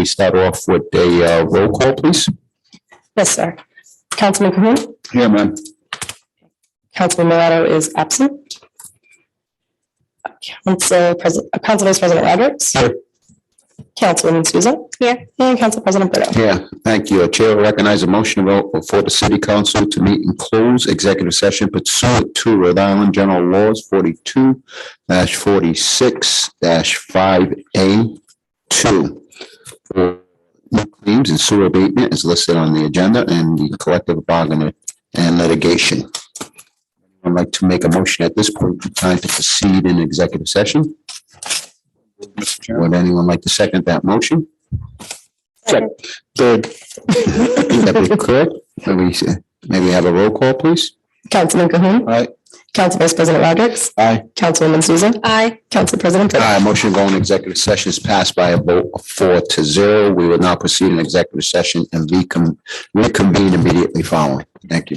we start off with a roll call, please? Yes, sir. Councilman Cahoon. Here, ma'am. Councilman Milano is absent. Council Vice President Rodrick. Here. Councilwoman Souza. Here. And Council President Brito. Yeah, thank you. Chair will recognize a motion for the city council to meet and close executive session pursuant to Rhode Island General Laws 42-46-5A2. For new claims and sewer abatement is listed on the agenda, and the collective bargaining and litigation. I'd like to make a motion at this point in time to proceed in executive session. Mr. Chairman. Would anyone like to second that motion? Second. Third. Deputy Clerk, maybe have a roll call, please? Councilman Cahoon. Aye. Council Vice President Rodrick. Aye. Councilwoman Souza. Aye. Council President Brito. Aye. Motion to go in executive session is passed by a vote of 4-0. We will now proceed in executive session and reconvene immediately following. Thank you.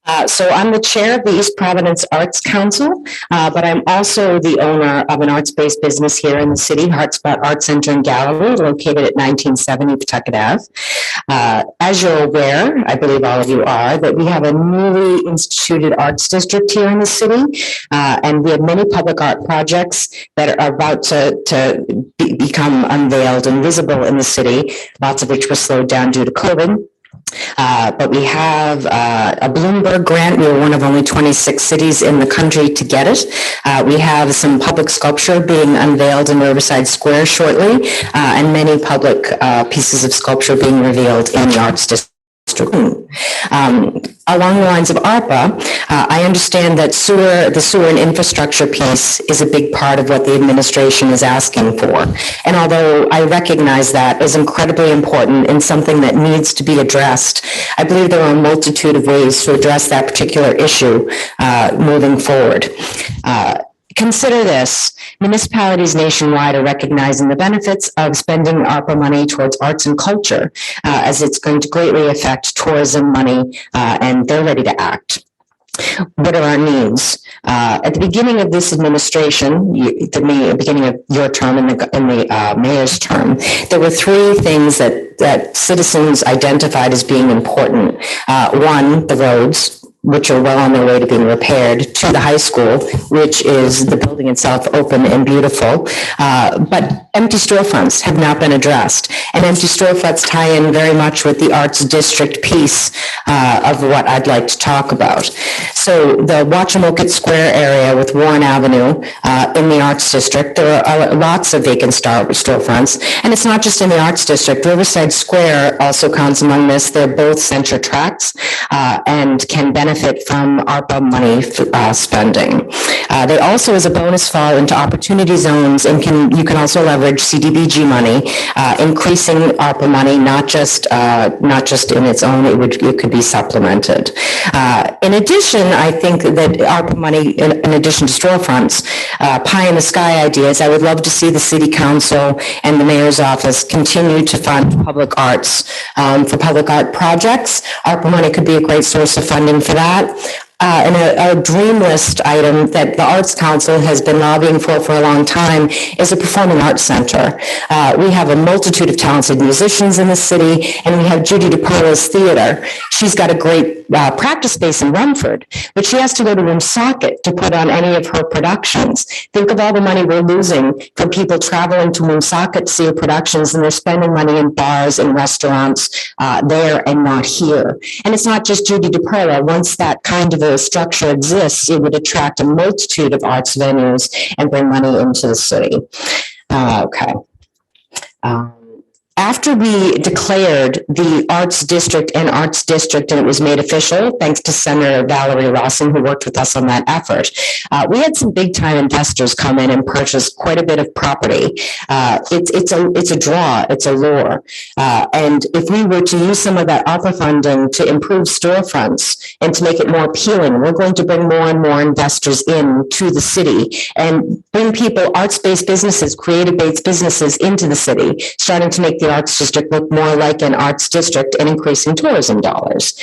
So I'm the chair of the East Providence Arts Council, but I'm also the owner of an arts-based business here in the city, Heartspot Art Center and Gallery, located at 1970 Pawtucket Ave. As you're aware, I believe all of you are, that we have a newly instituted arts district here in the city, and we have many public art projects that are about to become unveiled and visible in the city, lots of which were slowed down due to COVID. But we have a Bloomberg grant. We were one of only 26 cities in the country to get it. We have some public sculpture being unveiled in Riverside Square shortly, and many public pieces of sculpture being revealed in the Arts District. Along the lines of ARPA, I understand that the sewer and infrastructure piece is a big part of what the administration is asking for. And although I recognize that is incredibly important and something that needs to be addressed, I believe there are a multitude of ways to address that particular issue moving forward. Consider this: municipalities nationwide are recognizing the benefits of spending ARPA money towards arts and culture, as it's going to greatly affect tourism money, and they're ready to act. What are our needs? At the beginning of this administration, the beginning of your term and the mayor's term, there were three things that citizens identified as being important. One, the roads, which are well on their way to being repaired, to the high school, which is the building itself open and beautiful. But empty storefronts have not been addressed. And empty storefronts tie in very much with the arts district piece of what I'd like to talk about. So the Wachamoket Square area with Warren Avenue in the arts district, there are lots of vacant storefronts. And it's not just in the arts district. Riverside Square also counts among this. They're both center tracts and can benefit from ARPA money spending. They also, as a bonus, fall into opportunity zones, and you can also leverage CDBG money, increasing ARPA money, not just in its own. It could be supplemented. In addition, I think that ARPA money, in addition to storefronts, pie in the sky ideas, I would love to see the city council and the mayor's office continue to fund public arts for public art projects. ARPA money could be a great source of funding for that. And a dream list item that the Arts Council has been lobbying for a long time is a performing arts center. We have a multitude of talented musicians in the city, and we have Judy DePaula's theater. She's got a great practice space in Rumford, but she has to go to Woonsocket to put on any of her productions. Think of all the money we're losing from people traveling to Woonsocket to see her productions, and they're spending money in bars and restaurants there and not here. And it's not just Judy DePaula. Once that kind of a structure exists, it would attract a multitude of arts venues and bring money into the city. Okay. After we declared the Arts District and it was made official, thanks to Senator Valerie Rawson, who worked with us on that effort, we had some big time investors come in and purchase quite a bit of property. It's a draw, it's a lure. And if we were to use some of that ARPA funding to improve storefronts and to make it more appealing, we're going to bring more and more investors in to the city and bring people, arts-based businesses, creative-based businesses into the city, starting to make the arts district look more like an arts district and increasing tourism dollars.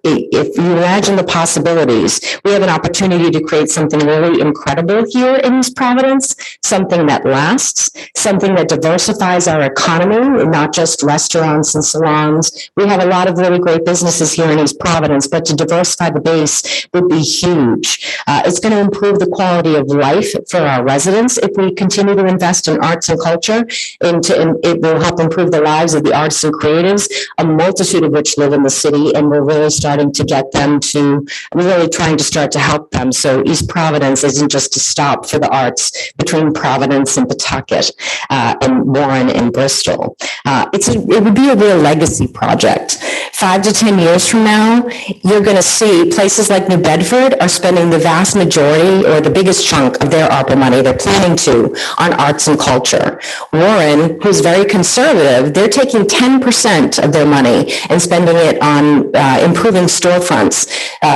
If you imagine the possibilities, we have an opportunity to create something really incredible here in East Providence, something that lasts, something that diversifies our economy, not just restaurants and salons. We have a lot of really great businesses here in East Providence, but to diversify the base would be huge. It's going to improve the quality of life for our residents if we continue to invest in arts and culture, and it will help improve the lives of the artists and creatives, a multitude of which live in the city, and we're really starting to get them to, we're really trying to start to help them. So East Providence isn't just a stop for the arts between Providence and Pawtucket and Warren and Bristol. It would be a real legacy project. 5 to 10 years from now, you're going to see places like New Bedford are spending the vast majority or the biggest chunk of their ARPA money they're planning to on arts and culture. Warren, who's very concerned conservative. They're taking 10% of their money and spending it on improving storefronts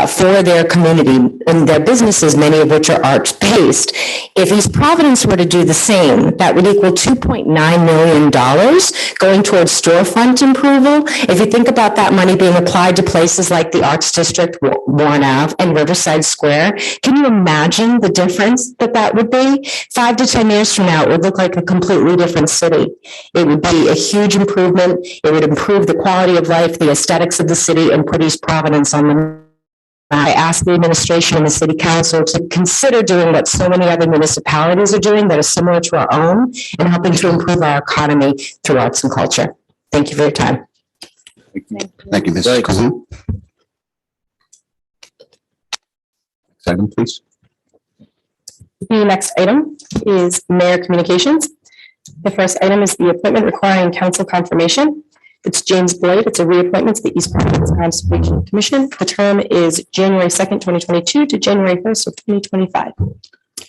for their community and their businesses, many of which are arts-based. If East Providence were to do the same, that would equal $2.9 million going towards storefront approval. If you think about that money being applied to places like the Arts District, Warren Ave, and Riverside Square, can you imagine the difference that would be? 5 to 10 years from now, it would look like a completely different city. It would be a huge improvement. It would improve the quality of life, the aesthetics of the city, and put East Providence on the. I asked the administration and the city council to consider doing what so many other municipalities are doing that are similar to our own and helping to improve our economy through arts and culture. Thank you for your time. Thank you, Mrs. Cahoon. Next item, please. The next item is mayor communications. The first item is the appointment requiring council confirmation. It's James Boyd. It's a reappointment to the East Providence Conservation Commission. The term is January 2nd, 2022 to January 1st of 2025.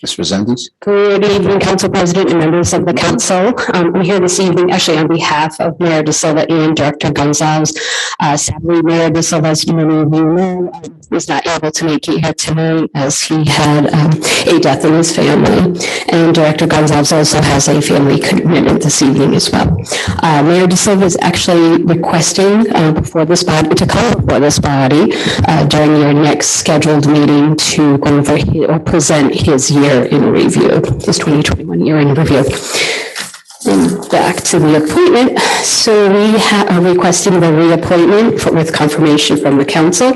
Ms. Resendes? Good evening, Council President and members of the council. I'm here this evening actually on behalf of Mayor De Silva and Director Gonzalez. Sadly, Mayor De Silva, as many of you know, was not able to make it here tonight as he had a death in his family. And Director Gonzalez also has a family commitment this evening as well. Mayor De Silva is actually requesting before this body to come before this body during your next scheduled meeting to go over or present his year in review, his 2021 year in review. And back to the appointment. So we are requesting the reappointment with confirmation from the council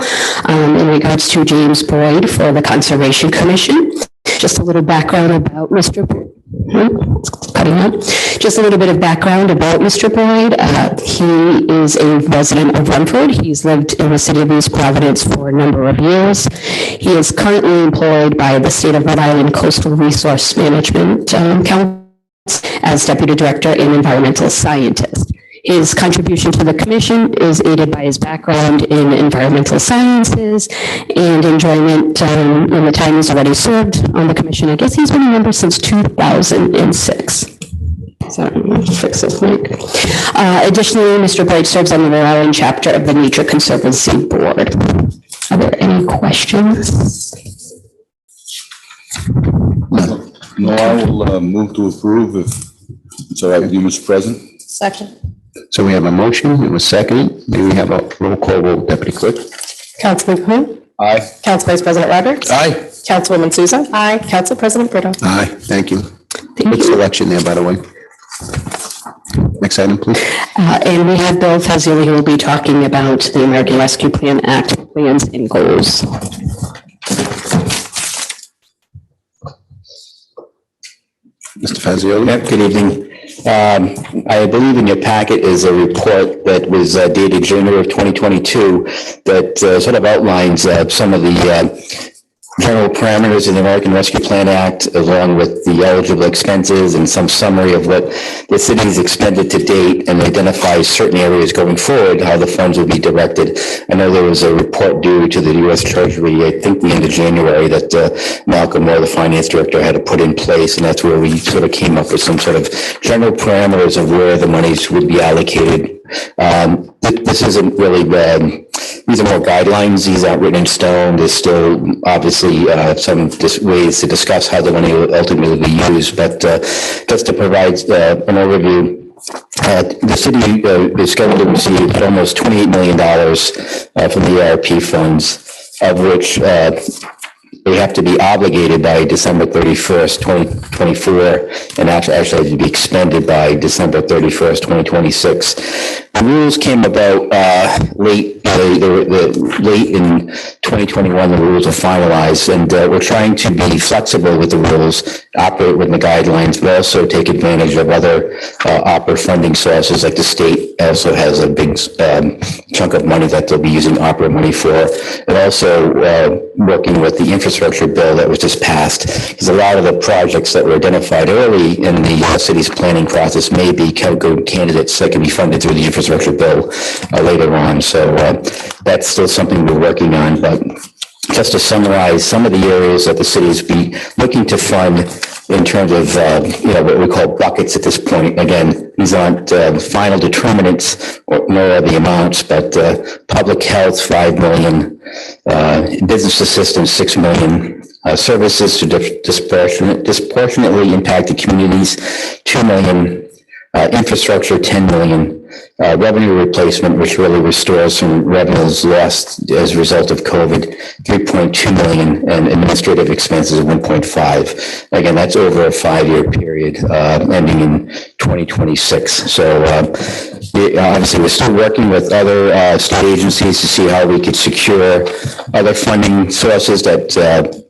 in regards to James Boyd for the Conservation Commission. Just a little background about Mr. Boyd. Cutting out. Just a little bit of background about Mr. Boyd. He is a resident of Rumford. He's lived in the city of East Providence for a number of years. He is currently employed by the State of Rhode Island Coastal Resource Management Council as Deputy Director and Environmental Scientist. His contribution to the commission is aided by his background in environmental sciences and enjoyment in the time he's already served on the commission. I guess he's been a member since 2006. Fix this mic. Additionally, Mr. Boyd serves on the Rhode Island chapter of the Nature Conservancy Board. Are there any questions? No, I will move to approve if it's all right with you, Mr. President. Second. So we have a motion, it was seconded. May we have a roll call vote, Deputy Clerk? Councilman Cahoon. Aye. Council Vice President Roberts. Aye. Councilwoman Souza. Aye. Council President Brito. Aye, thank you. Good selection there, by the way. Next item, please. And we have Bill Fazioli who will be talking about the American Rescue Plan Act plans and goals. Mr. Fazioli? Yep, good evening. I believe in your packet is a report that was dated January of 2022 that sort of outlines some of the general parameters in the American Rescue Plan Act, along with the eligible expenses and some summary of what the city's expended to date, and identifies certain areas going forward, how the funds will be directed. I know there was a report due to the U.S. Treasury, I think the end of January, that Malcolm Moore, the finance director, had to put in place, and that's where we sort of came up with some sort of general parameters of where the monies would be allocated. This isn't really these are more guidelines. These aren't written in stone. There's still obviously some ways to discuss how the money will ultimately be used, but just to provide an overview, the city is scheduled to receive almost $28 million from the ARP funds, of which they have to be obligated by December 31st, 2024, and actually to be expended by December 31st, 2026. The rules came about late in 2021. The rules are finalized, and we're trying to be flexible with the rules, operate within the guidelines, but also take advantage of other opera funding sources. Like the state also has a big chunk of money that they'll be using opera money for, and also working with the infrastructure bill that was just passed, because a lot of the projects that were identified early in the city's planning process may be good candidates that can be funded through the infrastructure bill later on. So that's still something we're working on. But just to summarize, some of the areas that the cities be looking to fund in terms of, what we call buckets at this point. Again, these aren't final determinants nor are the amounts, but public health, 5 million, business assistance, 6 million, services to disproportionately impacted communities, 2 million, infrastructure, 10 million, revenue replacement, which really restores some revenues lost as a result of COVID, 3.2 million, and administrative expenses of 1.5. Again, that's over a 5-year period, ending in 2026. So obviously, we're still working with other state agencies to see how we could secure other funding sources that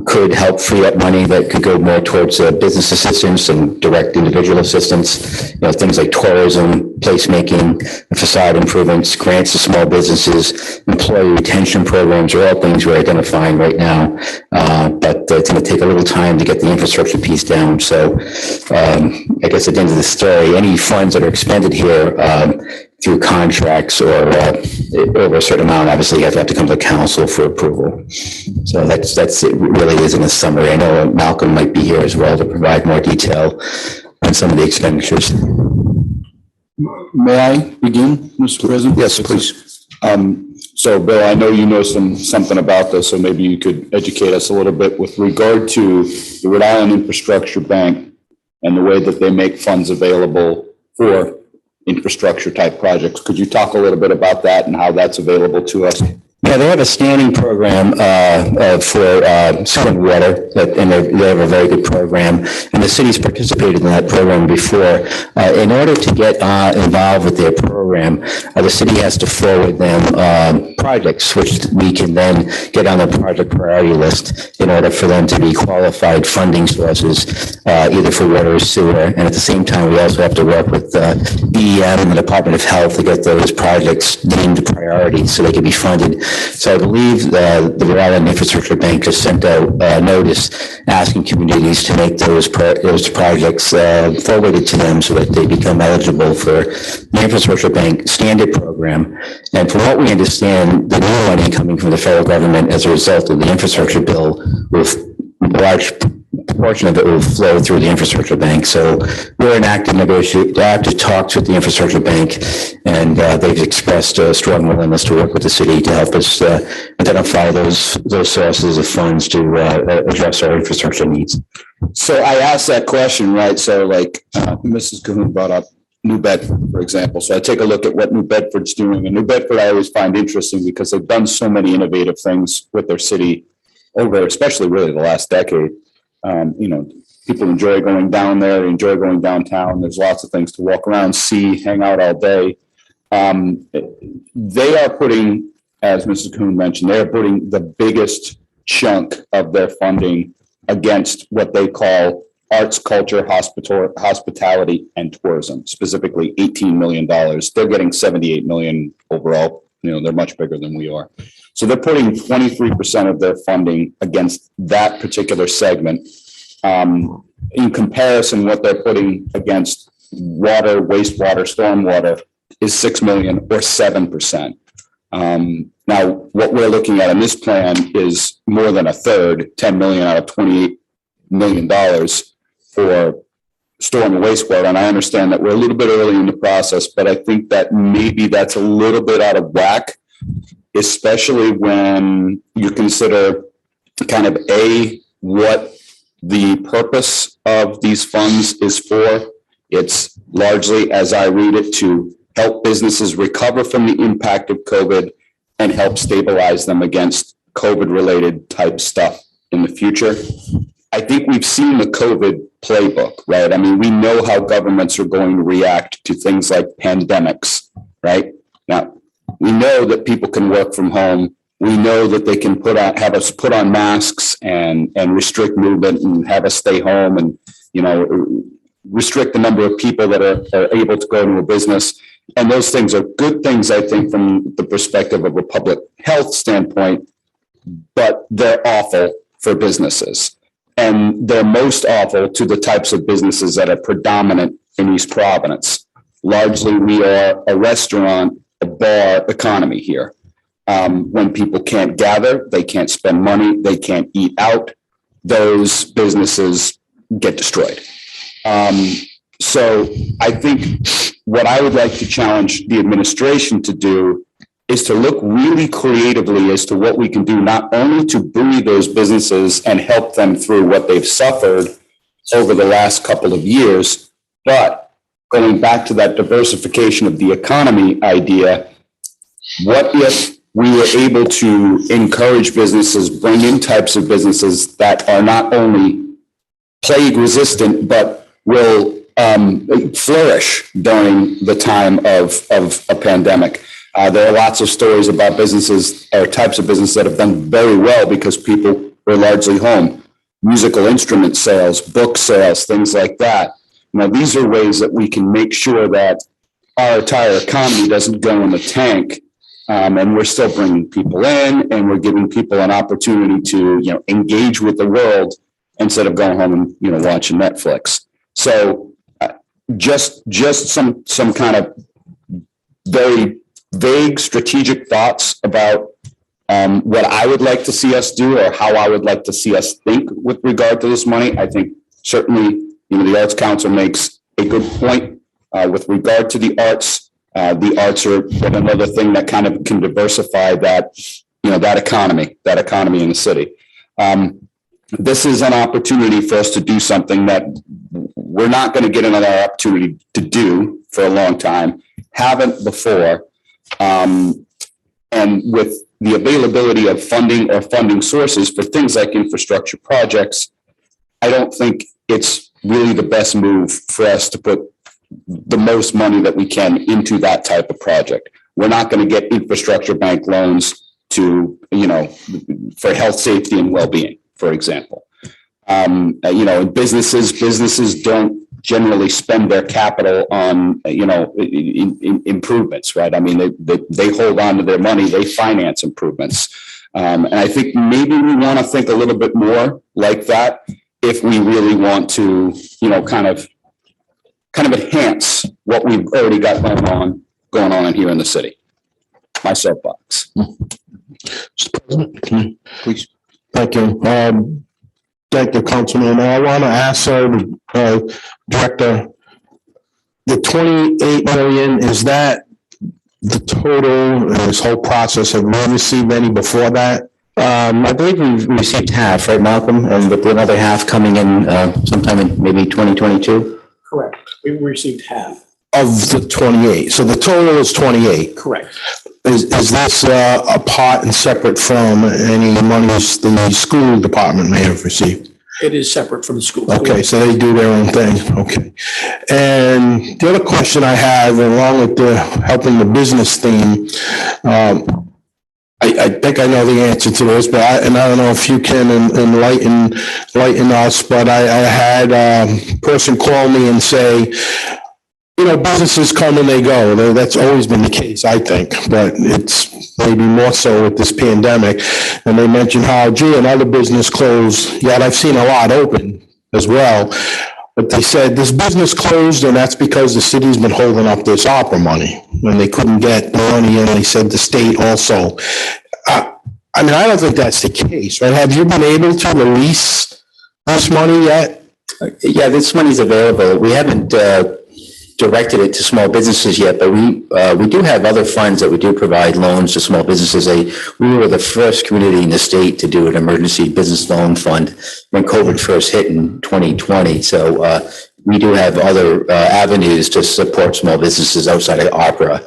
could help free up money that could go more towards business assistance and direct individual assistance, things like tourism, placemaking, facade improvements, grants to small businesses, employee retention programs are all things we're identifying right now. But it's going to take a little time to get the infrastructure piece down. So I guess at the end of the story, any funds that are expended here through contracts or over a certain amount, obviously you have to come to council for approval. So that's it really is in a summary. I know Malcolm might be here as well to provide more detail on some of the expenditures. May I begin, Mr. President? Yes, please. So Bill, I know you know something about this, so maybe you could educate us a little bit with regard to the Rhode Island Infrastructure Bank and the way that they make funds available for infrastructure type projects. Could you talk a little bit about that and how that's available to us? Yeah, they have a standing program for sewer and water, and they have a very good program. And the city's participated in that program before. In order to get involved with their program, the city has to forward them projects, which we can then get on the project priority list in order for them to be qualified funding sources, either for water or sewer. And at the same time, we also have to work with DEM and the Department of Health to get those projects deemed priority so they can be funded. So I believe the Rhode Island Infrastructure Bank has sent out a notice asking communities to make those projects forwarded to them so that they become eligible for the Infrastructure Bank standard program. And from what we understand, the new money coming from the federal government as a result of the infrastructure bill will large portion of it will flow through the infrastructure bank. So we're in active talks with the infrastructure bank, and they've expressed a strong willingness to work with the city to help us identify those sources of funds to address our infrastructure needs. So I asked that question, right? So like Mrs. Cahoon brought up New Bedford, for example. So I take a look at what New Bedford's doing, and New Bedford I always find interesting because they've done so many innovative things with their city over, especially really the last decade. People enjoy going down there, enjoy going downtown. There's lots of things to walk around, see, hang out all day. They are putting, as Mrs. Kuhn mentioned, they're putting the biggest chunk of their funding against what they call arts, culture, hospitality, and tourism, specifically $18 million. They're getting $78 million overall. They're much bigger than we are. So they're putting 23% of their funding against that particular segment. In comparison, what they're putting against water, wastewater, stormwater is 6 million or 7%. Now, what we're looking at in this plan is more than a third, 10 million out of $28 million for storm and wastewater. And I understand that we're a little bit early in the process, but I think that maybe that's a little bit out of whack, especially when you consider kind of what the purpose of these funds is for. It's largely, as I read it, to help businesses recover from the impact of COVID and help stabilize them against COVID-related type stuff in the future. I think we've seen the COVID playbook, right? I mean, we know how governments are going to react to things like pandemics, right? Now, we know that people can work from home. We know that they can have us put on masks and restrict movement and have us stay home and, restrict the number of people that are able to go to a business. And those things are good things, I think, from the perspective of a public health standpoint, but they're awful for businesses. And they're most awful to the types of businesses that are predominant in East Providence. Largely, we are a restaurant, a bar economy here. When people can't gather, they can't spend money, they can't eat out. Those businesses get destroyed. So I think what I would like to challenge the administration to do is to look really creatively as to what we can do, not only to buoy those businesses and help them through what they've suffered over the last couple of years, but going back to that diversification of the economy idea, what if we were able to encourage businesses, bring in types of businesses that are not only plague resistant, but will flourish during the time of a pandemic. There are lots of stories about businesses or types of business that have done very well because people were largely home. Musical instrument sales, book sales, things like that. You know, these are ways that we can make sure that our entire economy doesn't go in the tank. And we're still bringing people in, and we're giving people an opportunity to, you know, engage with the world instead of going home and, you know, watching Netflix. So just some kind of very vague strategic thoughts about what I would like to see us do or how I would like to see us think with regard to this money. I think certainly, you know, the Arts Council makes a good point with regard to the arts. The arts are another thing that kind of can diversify that, you know, that economy in the city. This is an opportunity for us to do something that we're not going to get another opportunity to do for a long time, haven't before. And with the availability of funding or funding sources for things like infrastructure projects, I don't think it's really the best move for us to put the most money that we can into that type of project. We're not going to get infrastructure bank loans to, you know, for health, safety, and well-being, for example. You know, businesses don't generally spend their capital on, you know, improvements, right? I mean, they hold on to their money, they finance improvements. And I think maybe we want to think a little bit more like that if we really want to, you know, kind of enhance what we've already got going on here in the city. My soapbox. Mr. President, please. Thank you. Thank you, Councilman. I want to ask Director, the 28 million, is that the total, this whole process? Have we received any before that? I believe we've received half, right, Malcolm? And with another half coming in sometime in maybe 2022? Correct. We received half. Of the 28. So the total is 28. Correct. Is this apart and separate from any monies the school department may have received? It is separate from the school. Okay, so they do their own thing. Okay. And the other question I have, along with the helping the business theme, I think I know the answer to this, but I don't know if you can enlighten us, but I had a person call me and say, you know, businesses come and they go. That's always been the case, I think, but it's maybe more so with this pandemic. And they mentioned how, gee, another business closed, yet I've seen a lot open as well. But they said this business closed, and that's because the city's been holding up this opera money when they couldn't get the money, and they said the state also. I mean, I don't think that's the case, right? Have you been able to release this money yet? Yeah, this money's available. We haven't directed it to small businesses yet, but we do have other funds that we do provide loans to small businesses. We were the first community in the state to do an emergency business loan fund when COVID first hit in 2020. So we do have other avenues to support small businesses outside of opera.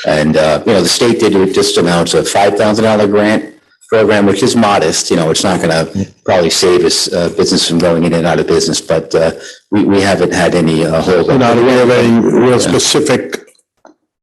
And, you know, the state did just announce a $5,000 grant program, which is modest. You know, it's not going to probably save us business from going in and out of business, but we haven't had any hold. You're not aware of any real specific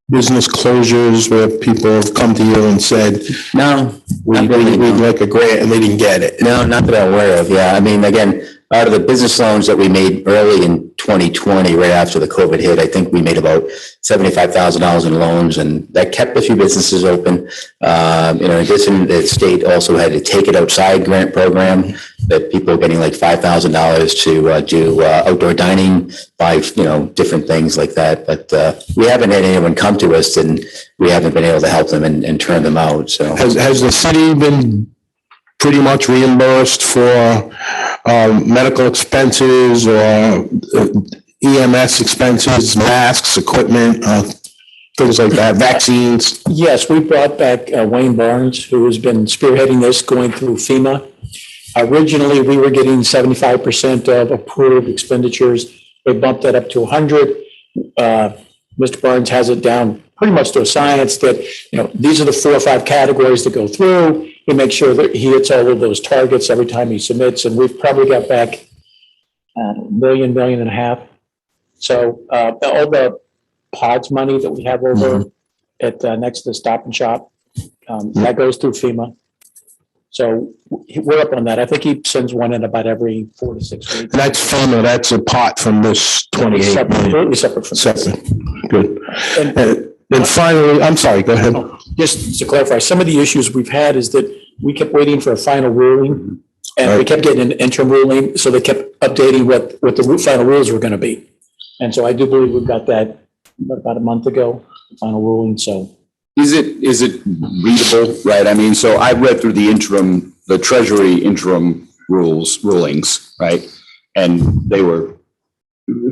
business closures where people have come to you and said, no, we'd like a grant, and they didn't get it? No, not that I'm aware of. Yeah, I mean, again, out of the business loans that we made early in 2020, right after the COVID hit, I think we made about $75,000 in loans, and that kept a few businesses open. In addition, the state also had a Take It Outside grant program that people are getting like $5,000 to do outdoor dining, buy, you know, different things like that. But we haven't had anyone come to us, and we haven't been able to help them and turn them out. So has the city been pretty much reimbursed for medical expenses or EMS expenses, masks, equipment, things like that, vaccines. Yes, we brought back Wayne Barnes, who has been spearheading this, going through FEMA. Originally, we were getting 75% of approved expenditures. They bumped that up to 100. Mr. Barnes has it down pretty much to a science that, these are the 4 or 5 categories that go through. He makes sure that he hits all of those targets every time he submits, and we've probably got back $1 million, $1.5 million. So all the pods money that we have over at next to the Stop and Shop, that goes through FEMA. So we're up on that. I think he sends one in about every 4 to 6 weeks. That's FEMA, that's apart from this 28 million. Completely separate from Separate, good. And finally, I'm sorry, go ahead. Just to clarify, some of the issues we've had is that we kept waiting for a final ruling, and we kept getting an interim ruling, so they kept updating what the final rules were going to be. And so I do believe we've got that about a month ago, the final ruling, so. Is it readable, right? I mean, so I read through the Treasury interim rulings, right? And they were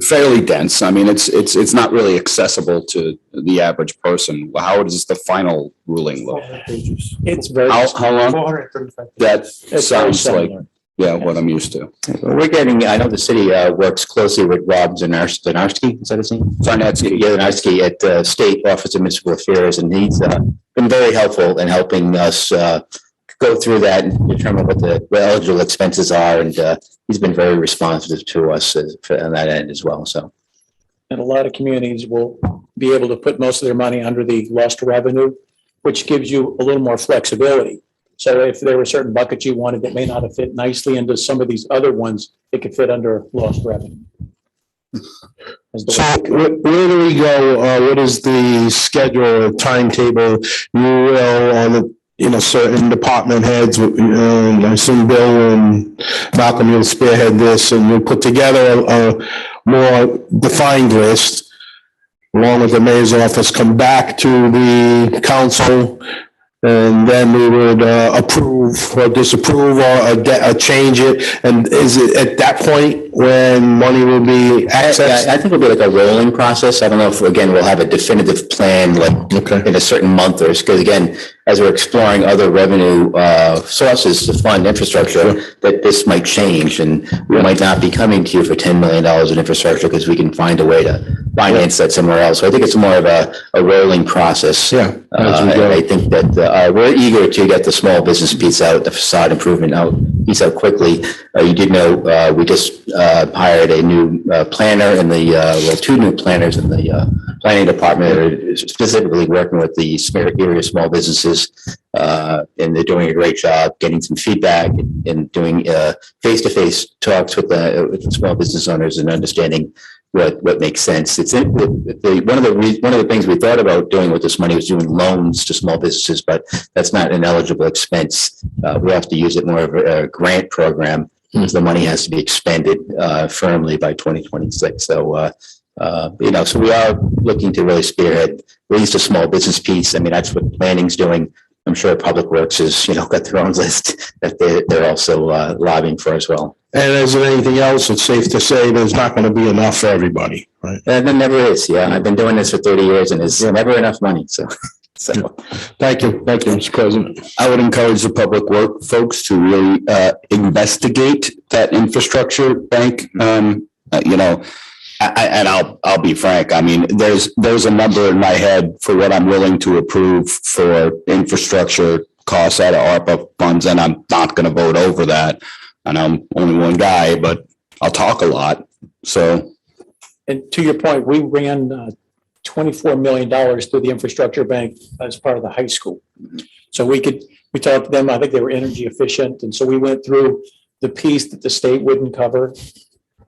fairly dense. I mean, it's not really accessible to the average person. How does the final ruling look? It's very. How long? 435. That It's sounds very like, similar. yeah, what I'm used to. We're getting, I know the city works closely with Rob Zanarski, is that his name? Zarnatsky. Yeah, Zanarski at the State Office of Municipal Affairs, and he's been very helpful in helping us go through that and determine what the eligible expenses are, and he's been very responsive to us on that end as well, so. And a lot of communities will be able to put most of their money under the lost revenue, which gives you a little more flexibility. So if there were certain buckets you wanted that may not have fit nicely into some of these other ones, it could fit under lost revenue. So where do we go? What is the schedule or timetable? You will on certain department heads, I assume Bill and Malcolm, you'll spearhead this, and you'll put together a more defined list along with the mayor's office, come back to the council, and then we would approve or disapprove or change it. And is it at that point when money will be accessed? I think it'll be like a rolling process. I don't know if, again, we'll have a definitive plan like in a certain month, or because again, as we're exploring other revenue sources to fund infrastructure, that this might change, and we might not be coming to you for $10 million in infrastructure because we can find a way to finance that somewhere else. So I think it's more of a rolling process. Yeah. And I think that we're eager to get the small business piece out, the facade improvement piece out quickly. You did know we just hired a new planner and two new planners in the planning department that are specifically working with the area small businesses. And they're doing a great job getting some feedback and doing face-to-face talks with the small business owners and understanding what makes sense. It's one of the things we thought about doing with this money was doing loans to small businesses, but that's not an eligible expense. We have to use it more of a grant program because the money has to be expended firmly by 2026. So so we are looking to really spearhead at least a small business piece. I mean, that's what planning's doing. I'm sure Public Works has, got their own list that they're also lobbying for as well. And is there anything else? It's safe to say there's not going to be enough for everybody, right? There never is. Yeah, I've been doing this for 30 years, and there's never enough money. So. Thank you, Mr. President. I would encourage the public work folks to really investigate that infrastructure bank. And I'll be frank. I mean, there's a number in my head for what I'm willing to approve for infrastructure costs out of ARPA funds, and I'm not going to vote over that. And I'm only one guy, but I'll talk a lot. So, and to your point, we ran $24 million through the infrastructure bank as part of the high school. So we talked to them. I think they were energy efficient, and so we went through the piece that the state wouldn't cover.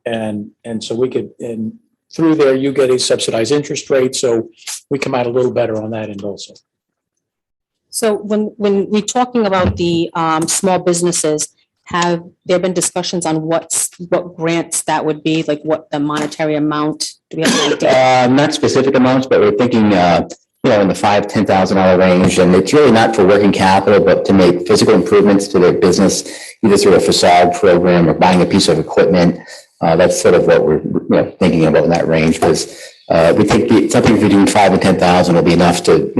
And so and through there, you get a subsidized interest rate. So we come out a little better on that end also. So when we're talking about the small businesses, have there been discussions on what grants that would be, like what the monetary amount? Do we have an idea? Not specific amounts, but we're thinking in the $5,000-10,000 range. And it's really not for working capital, but to make physical improvements to their business, either through a facade program or buying a piece of equipment. That's sort of what we're thinking about in that range, because we think something between 5 and 10,000 will be enough to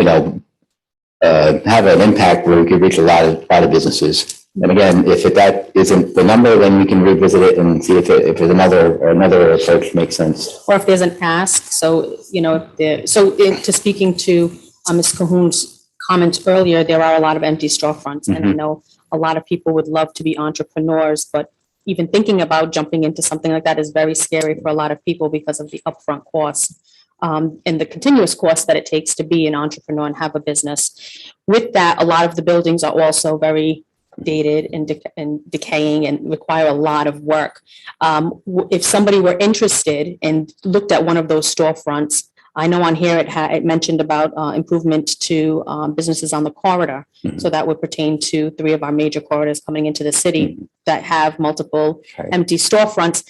have an impact where we could reach a lot of businesses. And again, if that isn't the number, then we can revisit it and see if there's another approach makes sense. Or if there's an ask, so, to speaking to Ms. Cahoon's comments earlier, there are a lot of empty storefronts. And I know a lot of people would love to be entrepreneurs, but even thinking about jumping into something like that is very scary for a lot of people because of the upfront costs and the continuous cost that it takes to be an entrepreneur and have a business. With that, a lot of the buildings are also very dated and decaying and require a lot of work. If somebody were interested and looked at one of those storefronts, I know on here it mentioned about improvement to businesses on the corridor. So that would pertain to 3 of our major corridors coming into the city that have multiple empty storefronts.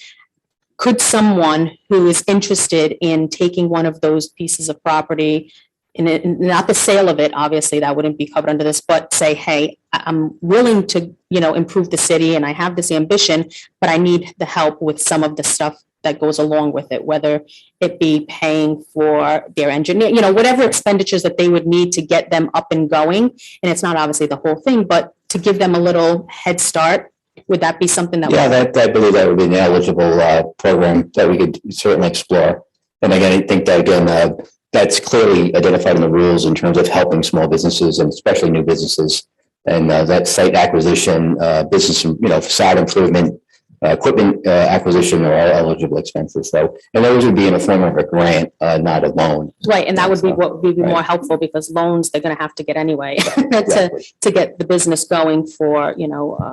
Could someone who is interested in taking one of those pieces of property, and not the sale of it, obviously that wouldn't be covered under this, but say, hey, I'm willing to, improve the city and I have this ambition, but I need the help with some of the stuff that goes along with it, whether it be paying for their engineer, whatever expenditures that they would need to get them up and going. And it's not obviously the whole thing, but to give them a little head start. Would that be something that? Yeah, I believe that would be an eligible program that we could certainly explore. And again, I think that that's clearly identified in the rules in terms of helping small businesses and especially new businesses. And that site acquisition, business, facade improvement, equipment acquisition are all eligible expenses. So, and those would be in the form of a grant, not a loan. Right, and that would be what would be more helpful, because loans they're going to have to get anyway to get the business going for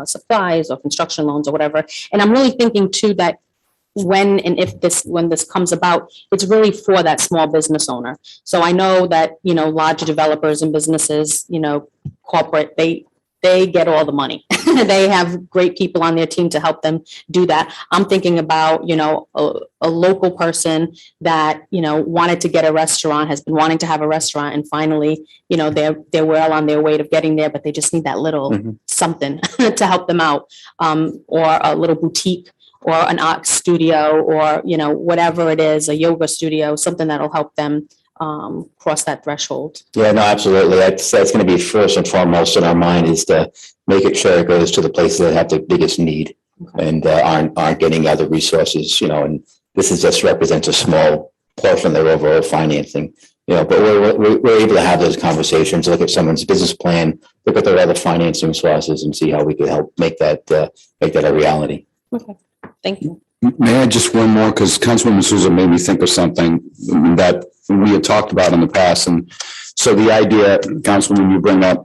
supplies or construction loans or whatever. And I'm really thinking too that when this comes about, it's really for that small business owner. So I know that larger developers and businesses, corporate, they get all the money. They have great people on their team to help them do that. I'm thinking about, a local person that, wanted to get a restaurant, has been wanting to have a restaurant, and finally, they're well on their way to getting there, but they just need that little something to help them out, or a little boutique, or an art studio, or, whatever it is, a yoga studio, something that'll help them cross that threshold. Yeah, no, absolutely. That's going to be first and foremost in our mind, is to make it sure it goes to the places that have the biggest need and aren't getting other resources, and this just represents a small portion of their overall financing, but we're able to have those conversations, look at someone's business plan, look at their other financing sources and see how we could help make that a reality. Okay, thank you. May I just one more, because Councilwoman Souza made me think of something that we had talked about in the past. And so the idea, Councilwoman, you bring up,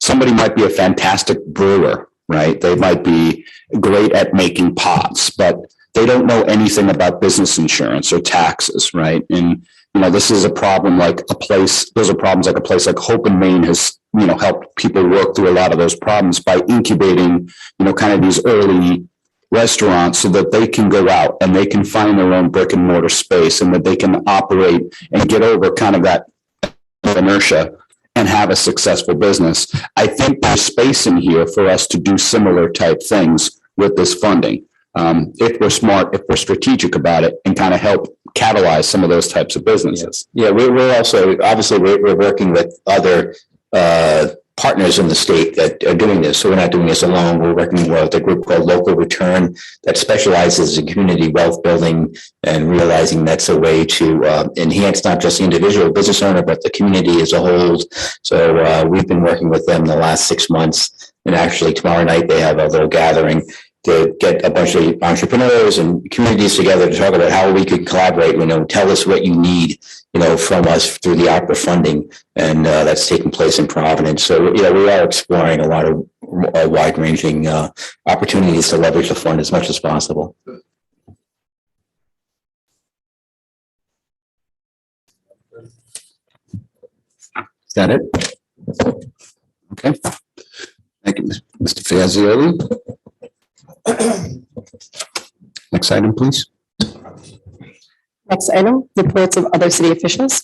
somebody might be a fantastic brewer, right? They might be great at making pots, but they don't know anything about business insurance or taxes, right? And, this is a problem those are problems like a place like Hope in Maine has, helped people work through a lot of those problems by incubating, kind of these early restaurants so that they can go out and they can find their own brick and mortar space, and that they can operate and get over kind of that inertia and have a successful business. I think there's space in here for us to do similar type things with this funding. If we're smart, if we're strategic about it, and kind of help catalyze some of those types of businesses. Yeah, we're also, obviously, we're working with other partners in the state that are doing this. So we're not doing this alone. We're working with a group called Local Return that specializes in community wealth building, and realizing that's a way to enhance not just the individual business owner, but the community as a whole. So we've been working with them the last 6 months. And actually tomorrow night they have a little gathering to get a bunch of entrepreneurs and communities together to talk about how we could collaborate. Tell us what you need, from us through the ARPA funding, and that's taking place in Providence. So, we are exploring a lot of wide-ranging opportunities to leverage the fund as much as possible. Is that it? Okay. Thank you, Mr. Fazioli. Next item, please. Next item, reports of other city officials.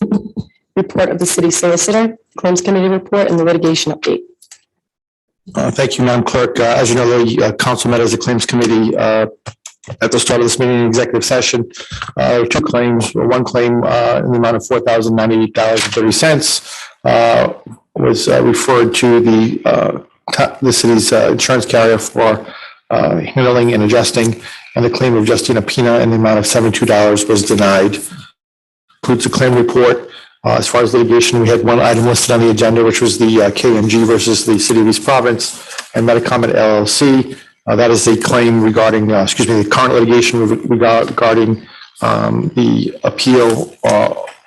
report of the city solicitor, claims committee report, and the litigation update. Thank you, Madam Clerk. As you know, the council met as a claims committee at the start of this meeting in executive session. Two claims, one claim in the amount of $4,098.30 was referred to the city's insurance carrier for handling and adjusting, and the claim of Justina Pina in the amount of $72 was denied. Includes a claim report. As far as litigation, we had one item listed on the agenda, which was the KMG versus the City of East Providence and Metacomet LLC. That is a claim regarding, the current litigation regarding the appeal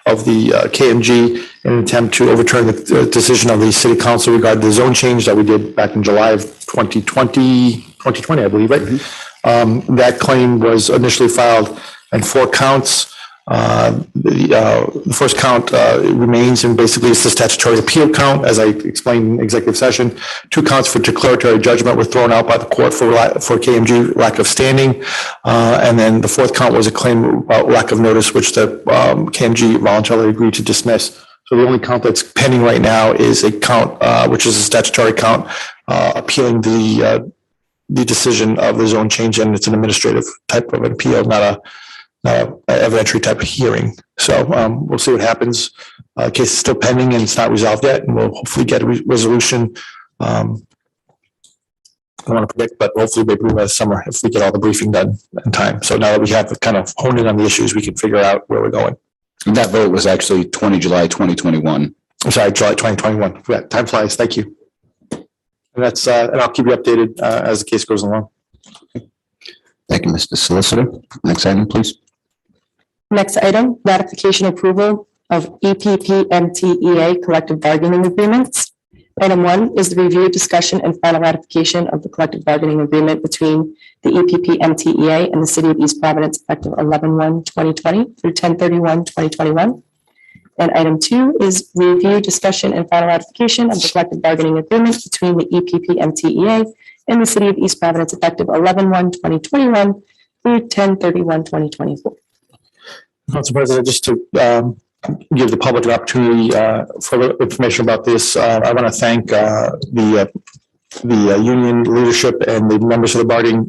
of the KMG in an attempt to overturn the decision of the City Council regarding the zone change that we did back in July of 2020, I believe, right? Mm-hmm. That claim was initially filed in 4 counts. The first count remains, and basically it's the statutory appeal count, as I explained in executive session. 2 counts for declaratory judgment were thrown out by the court for KMG lack of standing, and then the 4th count was a claim about lack of notice, which the KMG voluntarily agreed to dismiss. So the only count that's pending right now is a count, which is a statutory count, appealing the decision of the zone change, and it's an administrative type of an appeal, not a evidentiary type of hearing. So we'll see what happens. Case is still pending and it's not resolved yet, and we'll hopefully get a resolution. I don't want to predict, but hopefully maybe by the summer if we get all the briefing done in time. So now that we have kind of honed in on the issues, we can figure out where we're going. And that vote was actually July 2021. I'm sorry, July 2021. Yeah, time flies. Thank you. And that's and I'll keep you updated as the case goes along. Thank you, Mr. Solicitor. Next item, please. Next item, ratification approval of Eppmtea collective bargaining agreements. Item 1 is the review, discussion, and final ratification of the collective bargaining agreement between the Eppmtea and the City of East Providence effective 11/1/2020 through 10/31/2021. And item 2 is review, discussion, and final ratification of the collective bargaining agreement between the Eppmtea and the City of East Providence effective 11/1/2021 through 10/31/2024. Council President, just to give the public an opportunity for information about this, I want to thank the union leadership and the members of the bargaining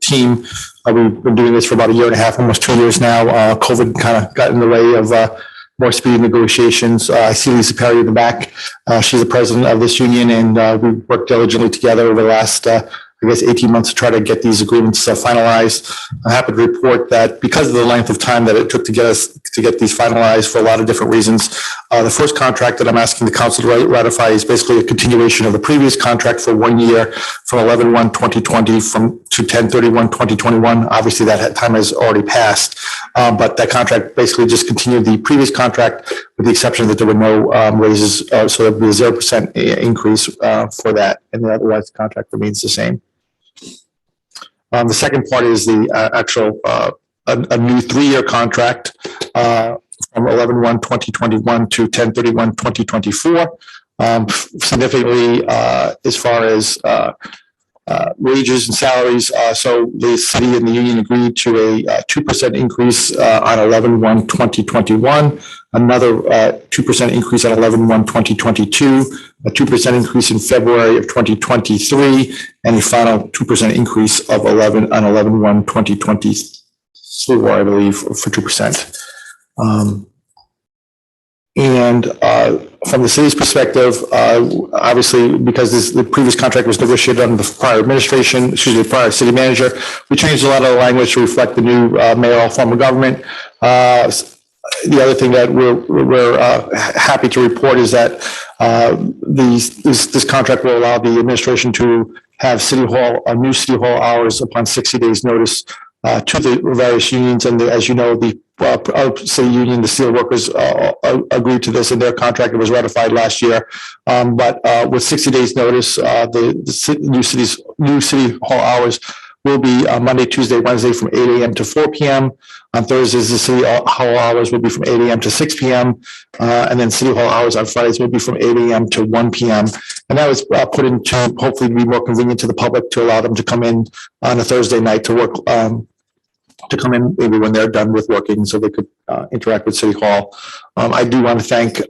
team. We've been doing this for about 1.5 years, almost 2 years now. COVID kind of got in the way of more speedy negotiations. I see Lisa Perry in the back. She's the president of this union, and we worked diligently together over the last 18 months to try to get these agreements finalized. I'm happy to report that because of the length of time that it took to get these finalized for a lot of different reasons, the first contract that I'm asking the council to ratify is basically a continuation of the previous contract for 1 year from 11/1/2020 to 10/31/2021. Obviously, that time has already passed, but that contract basically just continued the previous contract with the exception that there were no raises, so there'll be a 0% increase for that, and otherwise the contract remains the same. The second part is the actual a new 3-year contract from 11/1/2021 to 10/31/2024. Significantly, as far as wages and salaries, so the city and the union agreed to a 2% increase on 11/1/2021, another 2% increase on 11/1/2022, a 2% increase in February of 2023, and a final 2% increase of 11/1/2024, I believe, for 2%. From the city's perspective, obviously, because the previous contract was negotiated under the prior administration, the prior city manager, we changed a lot of the language to reflect the new mayoral form of government. The other thing that we're happy to report is that this contract will allow the administration to have new city hall hours upon 60 days notice to the various unions. And as you know, the city union, the steelworkers agreed to this in their contract. It was ratified last year. But with 60 days notice, the new city hall hours will be Monday, Tuesday, Wednesday from 8 a.m. to 4 p.m. On Thursdays, the city hall hours will be from 8 a.m. to 6 p.m. And then city hall hours on Fridays will be from 8 a.m. to 1 p.m. And that was put in to hopefully be more convenient to the public to allow them to come in on a Thursday night to work to come in maybe when they're done with working so they could interact with City Hall. I do want to thank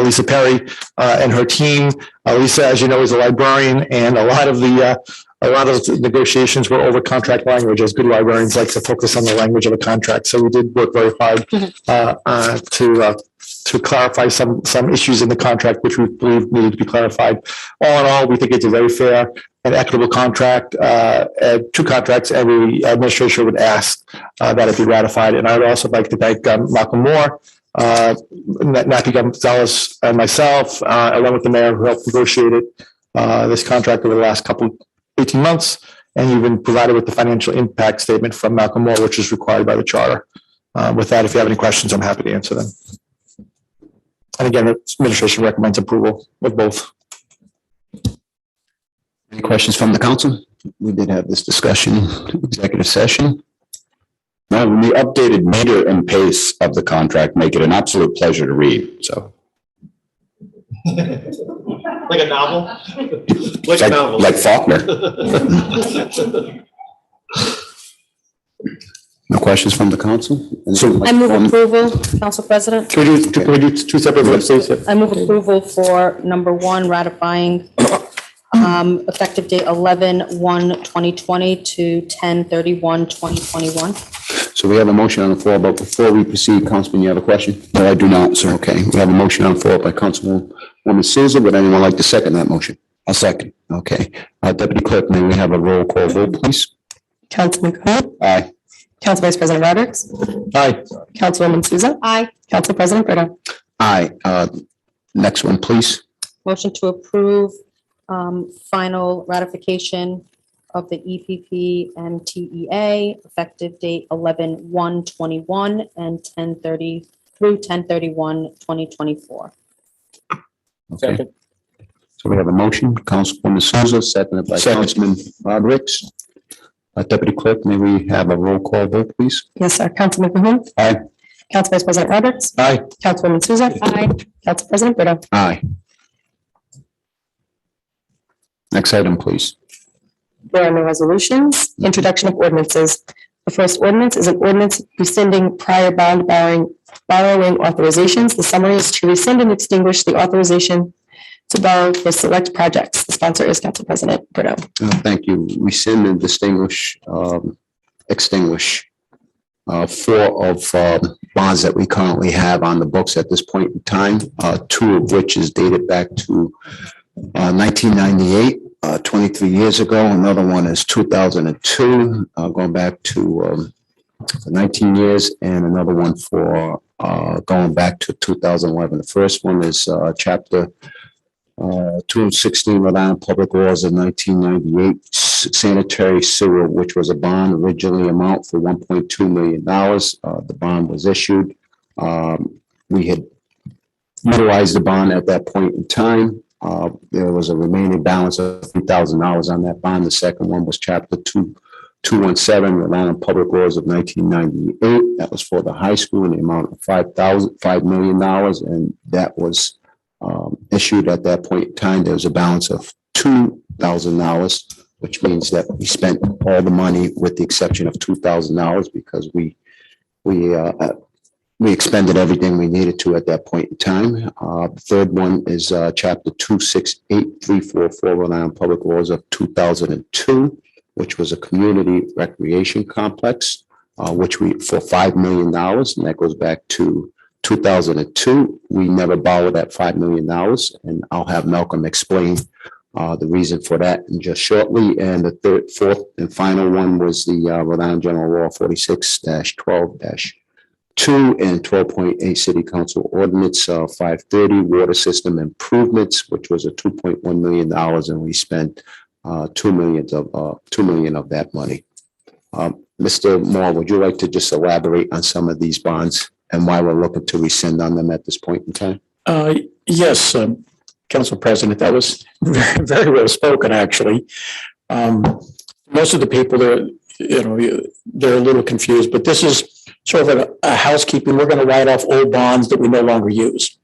Lisa Perry and her team. Lisa, as you know, is a librarian, and a lot of the negotiations were over contract language, as good librarians like to focus on the language of a contract. So we did work very hard to clarify some issues in the contract, which we believe needed to be clarified. All in all, we think it's a very fair and equitable contract. Two contracts every administration would ask that it be ratified. And I would also like to thank Malcolm Moore, Matthew Gonzalez, and myself, along with the mayor, who helped negotiate this contract over the last 18 months, and you've been provided with the financial impact statement from Malcolm Moore, which is required by the charter. With that, if you have any questions, I'm happy to answer them. And again, the administration recommends approval with both. Any questions from the council? We did have this discussion in executive session. Now, the updated meter and pace of the contract make it an absolute pleasure to read, so. Like a novel? Like a novel. Like Faulkner. No questions from the council? I move approval, Council President. Can we do two separate votes, please? I move approval for number one, ratifying effective date 11/1/2020 to 10/31/2021. So we have a motion on the floor, but before we proceed, Councilman, you have a question? No, I do not, sir. Okay, we have a motion on the floor by Councilwoman Souza. Would anyone like to second that motion? I'll second. Okay, Deputy Clerk, may we have a roll call vote, please? Councilman Cahoon. Aye. Council Vice President Rodrick. Aye. Councilwoman Souza. Aye. Council President Brito. Aye. Next one, please. Motion to approve final ratification of the EPP MTEA effective date 11/1/21 and 10/30 through 10/31/2024. Okay. So we have a motion, Councilwoman Souza, seconded by Councilman Rodrick. Deputy Clerk, may we have a roll call vote, please? Yes, sir. Councilman Cahoon. Aye. Council Vice President Rodrick. Aye. Councilwoman Souza. Aye. Council President Brito. Aye. Next item, please. There are no resolutions. Introduction of ordinances. The first ordinance is an ordinance rescinding prior bond borrowing authorizations. The summary is to rescind and extinguish the authorization to borrow for select projects. The sponsor is Council President Brito. Thank you. Rescind and extinguish four of bonds that we currently have on the books at this point in time, two of which is dated back to 1998, 23 years ago. Another one is 2002, going back to 19 years, and another one for going back to 2011. The first one is Chapter 216, Rhode Island Public Laws of 1998, sanitary sewer, which was a bond originally amount for $1.2 million. The bond was issued. We had utilized the bond at that point in time. There was a remaining balance of $3,000 on that bond. The second one was Chapter 217, Rhode Island Public Laws of 1998. That was for the high school in the amount of $5 million, and that was issued at that point in time. There was a balance of $2,000, which means that we spent all the money with the exception of $2,000 because we expended everything we needed to at that point in time. The third one is Chapter 268344, Rhode Island Public Laws of 2002, which was a community recreation complex, which we for $5 million, and that goes back to 2002. We never borrowed that $5 million, and I'll have Malcolm explain the reason for that in just shortly. And the fourth and final one was the Rhode Island General Law 46-12-2 and 12.8 City Council Ordinance 530 Water System Improvements, which was a $2.1 million, and we spent $2 million of that money. Mr. Moore, would you like to just elaborate on some of these bonds and why we're looking to rescind on them at this point in time? Yes, Council President, that was very, very well spoken, actually. Most of the people, they're a little confused, but this is sort of a housekeeping. We're going to write off old bonds that we no longer use.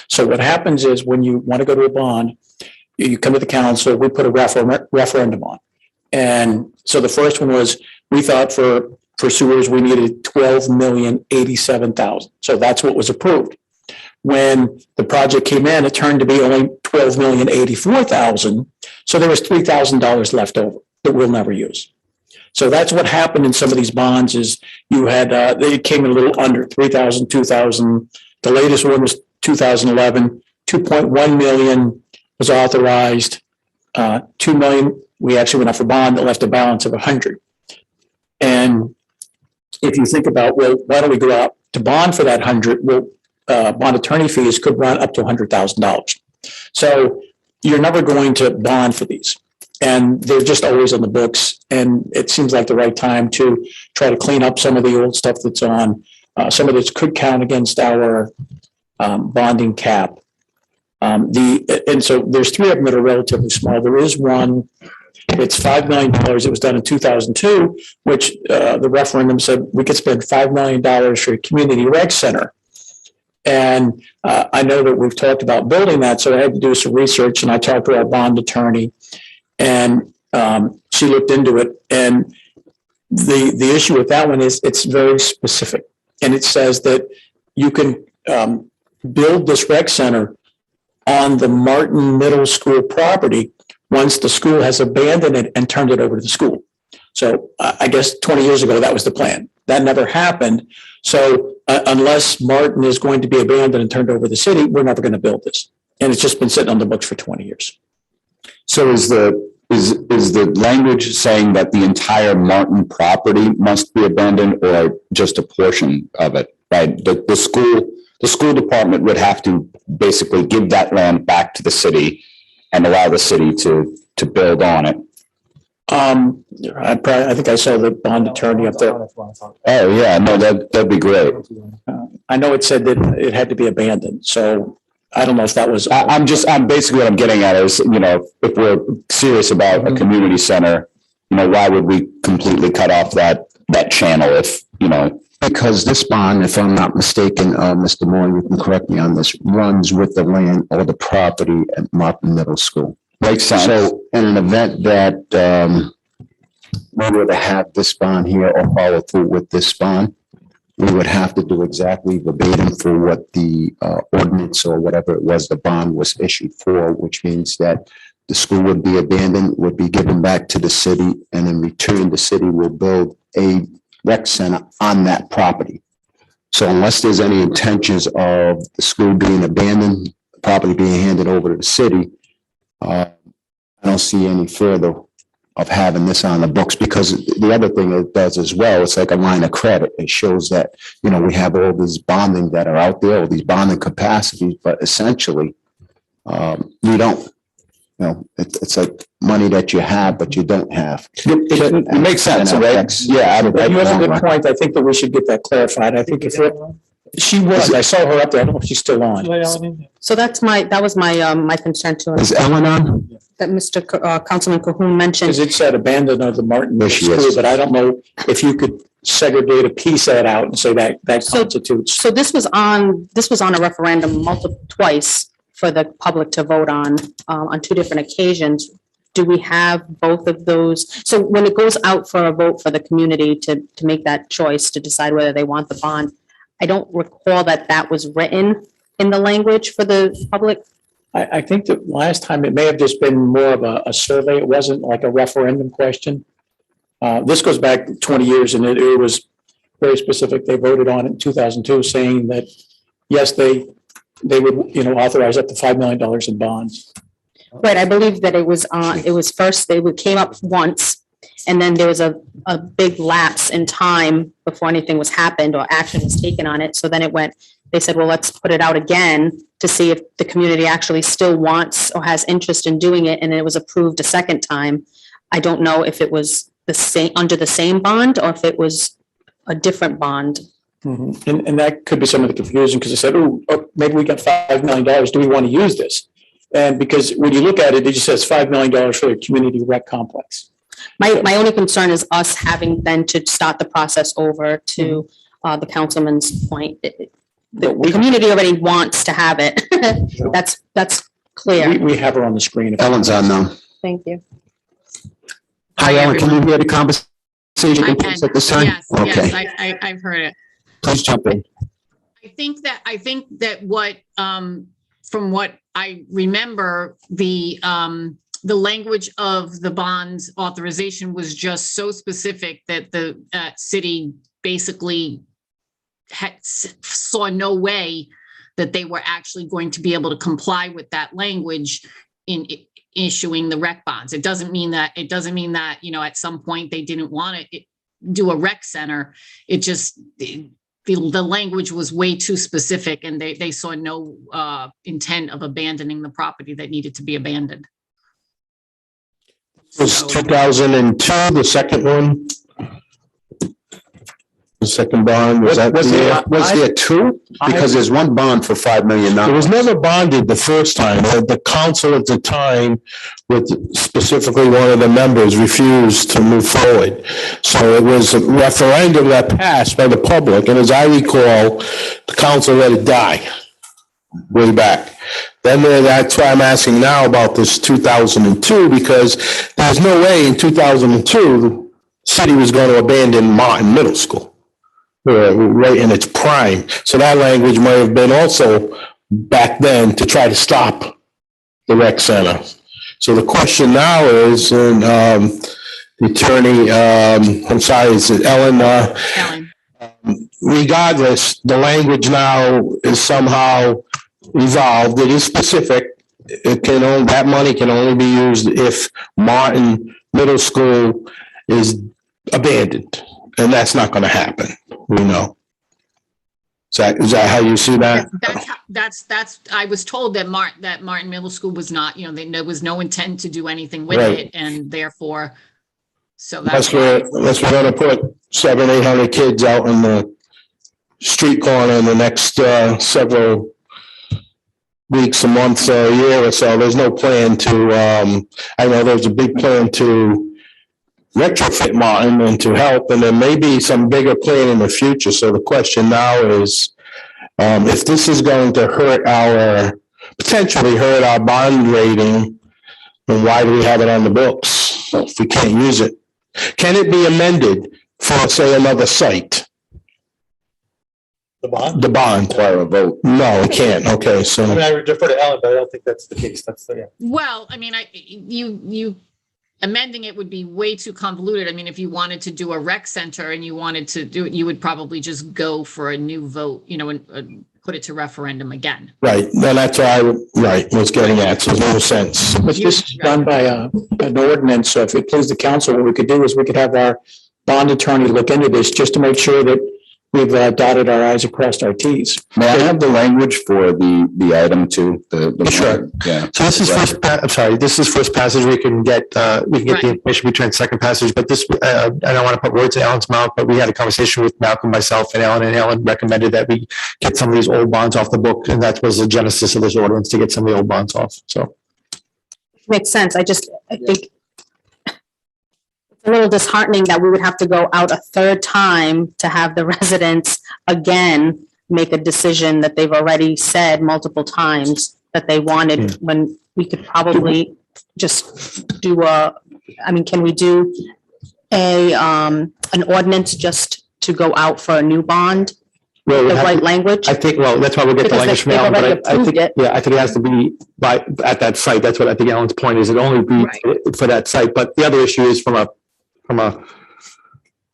So what happens is when you want to go to a bond, you come to the council, we put a referendum on. And so the first one was, we thought for For sewers, we needed 12,087,000. So that's what was approved. When the project came in, it turned to be only 12,084,000. So there was $3,000 left over that we'll never use. So that's what happened in some of these bonds is you had, they came in a little under 3,000, 2,000. The latest one was 2011, 2.1 million was authorized. 2 million, we actually went off a bond that left a balance of 100. And if you think about, well, why don't we go out to bond for that 100? Well, bond attorney fees could run up to $100,000. So you're never going to bond for these. And they're just always on the books. And it seems like the right time to try to clean up some of the old stuff that's on. Some of this could count against our bonding cap. And so there's three of them that are relatively small. There is one, it's $5 million. It was done in 2002, which the referendum said we could spend $5 million for a community rec center. And I know that we've talked about building that, so I had to do some research, and I talked to our bond attorney, and she looked into it. And the issue with that one is it's very specific, and it says that you can build this rec center on the Martin Middle School property once the school has abandoned it and turned it over to the school. So I guess 20 years ago, that was the plan. That never happened. So unless Martin is going to be abandoned and turned over to the city, we're never going to build this. And it's just been sitting on the books for 20 years. So is the language saying that the entire Martin property must be abandoned or just a portion of it, right? The school department would have to basically give that land back to the city and allow the city to build on it. I think I saw the bond attorney up there. Oh, yeah, no, that'd be great. I know it said that it had to be abandoned, so I don't know if that was. I'm basically what I'm getting at is, if we're serious about a community center, why would we completely cut off that channel if, Because this bond, if I'm not mistaken, Mr. Moore, you can correct me on this, runs with the land or the property at Martin Middle School. Makes sense. So in an event that we were to have this bond here or follow through with this bond, we would have to do exactly verbatim for what the ordinance or whatever it was the bond was issued for, which means that the school would be abandoned, would be given back to the city, and in return, the city will build a rec center on that property. So unless there's any intentions of the school being abandoned, the property being handed over to the city, I don't see any further of having this on the books, because the other thing it does as well, it's like a line of credit. It shows that, we have all these bonding that are out there, all these bonding capacities, but essentially, we don't. It's like money that you have, but you don't have. It makes sense, right? Yeah. You have a good point. I think that we should get that clarified. I think she was, I saw her up there. I don't know if she's still on. So that was my concern too. Is Ellen on? That Councilman Cahoon mentioned. Because it said abandoned of the Martin There she School, is. but I don't know if you could segregate a piece of that out and say that constitutes. So this was on a referendum twice for the public to vote on two different occasions. Do we have both of those? So when it goes out for a vote for the community to make that choice to decide whether they want the bond, I don't recall that was written in the language for the public. I think that last time it may have just been more of a survey. It wasn't like a referendum question. This goes back 20 years, and it was very specific. They voted on it in 2002 saying that, yes, they would, authorize up to $5 million in bonds. Right, I believe that it was first, came up once, and then there was a big lapse in time before anything was happened or action was taken on it. So then they said, well, let's put it out again to see if the community actually still wants or has interest in doing it. And it was approved a second time. I don't know if it was the same, under the same bond, or if it was a different bond. Mm-hmm. And that could be some of the confusion, because they said, oh, maybe we got $5 million. Do we want to use this? And because when you look at it, it just says $5 million for a community rec complex. My only concern is us having then to start the process over to the councilman's point. The community already wants to have it. That's clear. We have her on the screen. Ellen's on now. Thank you. Hi, Ellen. Can you hear the conversation Anastasia, I can can, please at this time? yes, Okay, yes, I've heard it. please jump in. I think that what, from what I remember, the language of the bonds authorization was just so specific that the city basically saw no way that they were actually going to be able to comply with that language in issuing the rec bonds. It doesn't mean that, you know, at some point they didn't want to do a rec center. It just, the language was way too specific, and they saw no intent of abandoning the property that needed to be abandoned. It was 2002, the second one. The second bond, was that? Was there two? Because there's one bond for $5 million. It was never bonded the first time. The council at the time, with specifically one of the members, refused to move forward. So it was a referendum that passed by the public, and as I recall, the council let it die way back. Then that's why I'm asking now about this 2002, because there's no way in 2002 the city was going to abandon Martin Middle School. Right in its prime. So that language might have been also back then to try to stop the rec center. So the question now is, and the attorney, I'm sorry, is it Ellen? Ellen. Regardless, the language now is somehow evolved. It is specific. That money can only be used if Martin Middle School is abandoned. And that's not going to happen, we know. Is that how you see that? That's, I was told that Martin Middle School was not, you know, there was no intent to do anything with Right. it, and therefore, so Unless that's. we're going to put 700-800 kids out in the street corner in the next several weeks, a month, or a year or so. There's no plan to, I know there's a big plan to retrofit Martin and to help, and there may be some bigger plan in the future. So the question now is, if this is going to potentially hurt our bond rating, then why do we have it on the books if we can't use it? Can it be amended for, say, another site? The bond? The bond. Require a vote. No, it can't. Okay, I so, mean, I would defer to Ellen, but I don't think that's the case. That's the, yeah. Well, I mean, you amending it would be way too convoluted. I mean, if you wanted to do a rec center and you wanted to do it, you would probably just go for a new vote, you know, and put it to referendum again. right, then that's why was getting at, so there's no sense. But this is done by an ordinance, so if it pleases the council, what we could do is we could have our bond attorney look into this just to make sure that we've dotted our i's and crossed our t's. May I have the language for the item too? Sure. Yeah. So this is this is first passage. We can get the information between second passage, but this, I don't want to put words in Ellen's mouth, but we had a conversation with Malcolm, myself, and Ellen recommended that we get some of these old bonds off the book, and that was the genesis of this ordinance, to get some of the old bonds off, so. Makes sense. I think it's a little disheartening that we would have to go out a third time to have the residents again make a decision that they've already said multiple times that they wanted, when we could probably just do can we do an ordinance just to go out for a new bond? Well, The right language? I think, well, that's why we'll get the Because language from they've Ellen, already but I think, approved it. yeah, I think it has to be at that site. That's what I think Ellen's point is. It only be for that site. But the other issue is from a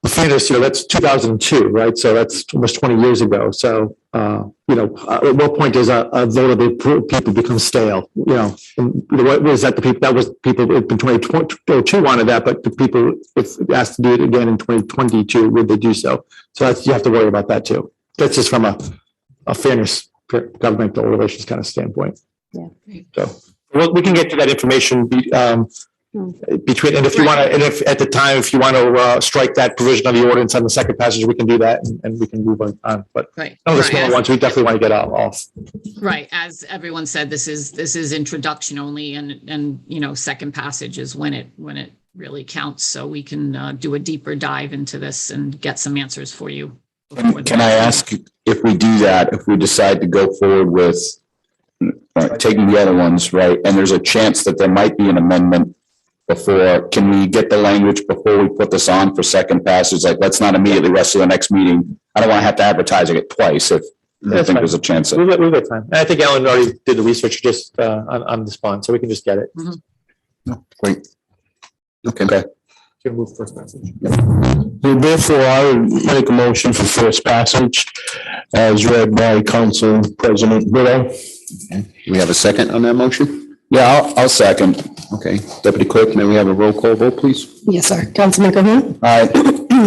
fairness, that's 2002, right? So that's almost 20 years ago. So, at what point does a vote of the people become stale? And what was that? That was people in 2022 wanted that, but the people, if asked to do it again in 2022, would they do so? So you have to worry about that too. That's just from a fairness, governmental relations kind of standpoint. Yeah. So we can get to that information between, and if you want to, and if at the time, if you want to strike that provision of the ordinance on the second passage, we can do that and we can move on. But Right. some of the smaller ones, we definitely want to get off. Right. As everyone said, this is introduction only, and second passage is when it really counts. So we can do a deeper dive into this and get some answers for you. Can I ask, if we do that, if we decide to go forward with taking the other ones, right, and there's a chance that there might be an amendment before, can we get the language before we put this on for second passage? Like, let's not immediately rush to the next meeting. I don't want to have to advertise it twice if I That's think fine. there's a chance. We've got time. And I think Ellen already did the research just on this bond, so we can just get it. Great. Okay. Can move first passage. Well, therefore, I would make a motion for first passage as read by Council President Brito. We have a second on that motion? Yeah, I'll second. Okay. Deputy Clerk, may we have a roll call vote, please? Yes, sir. Councilman Cahoon. Aye.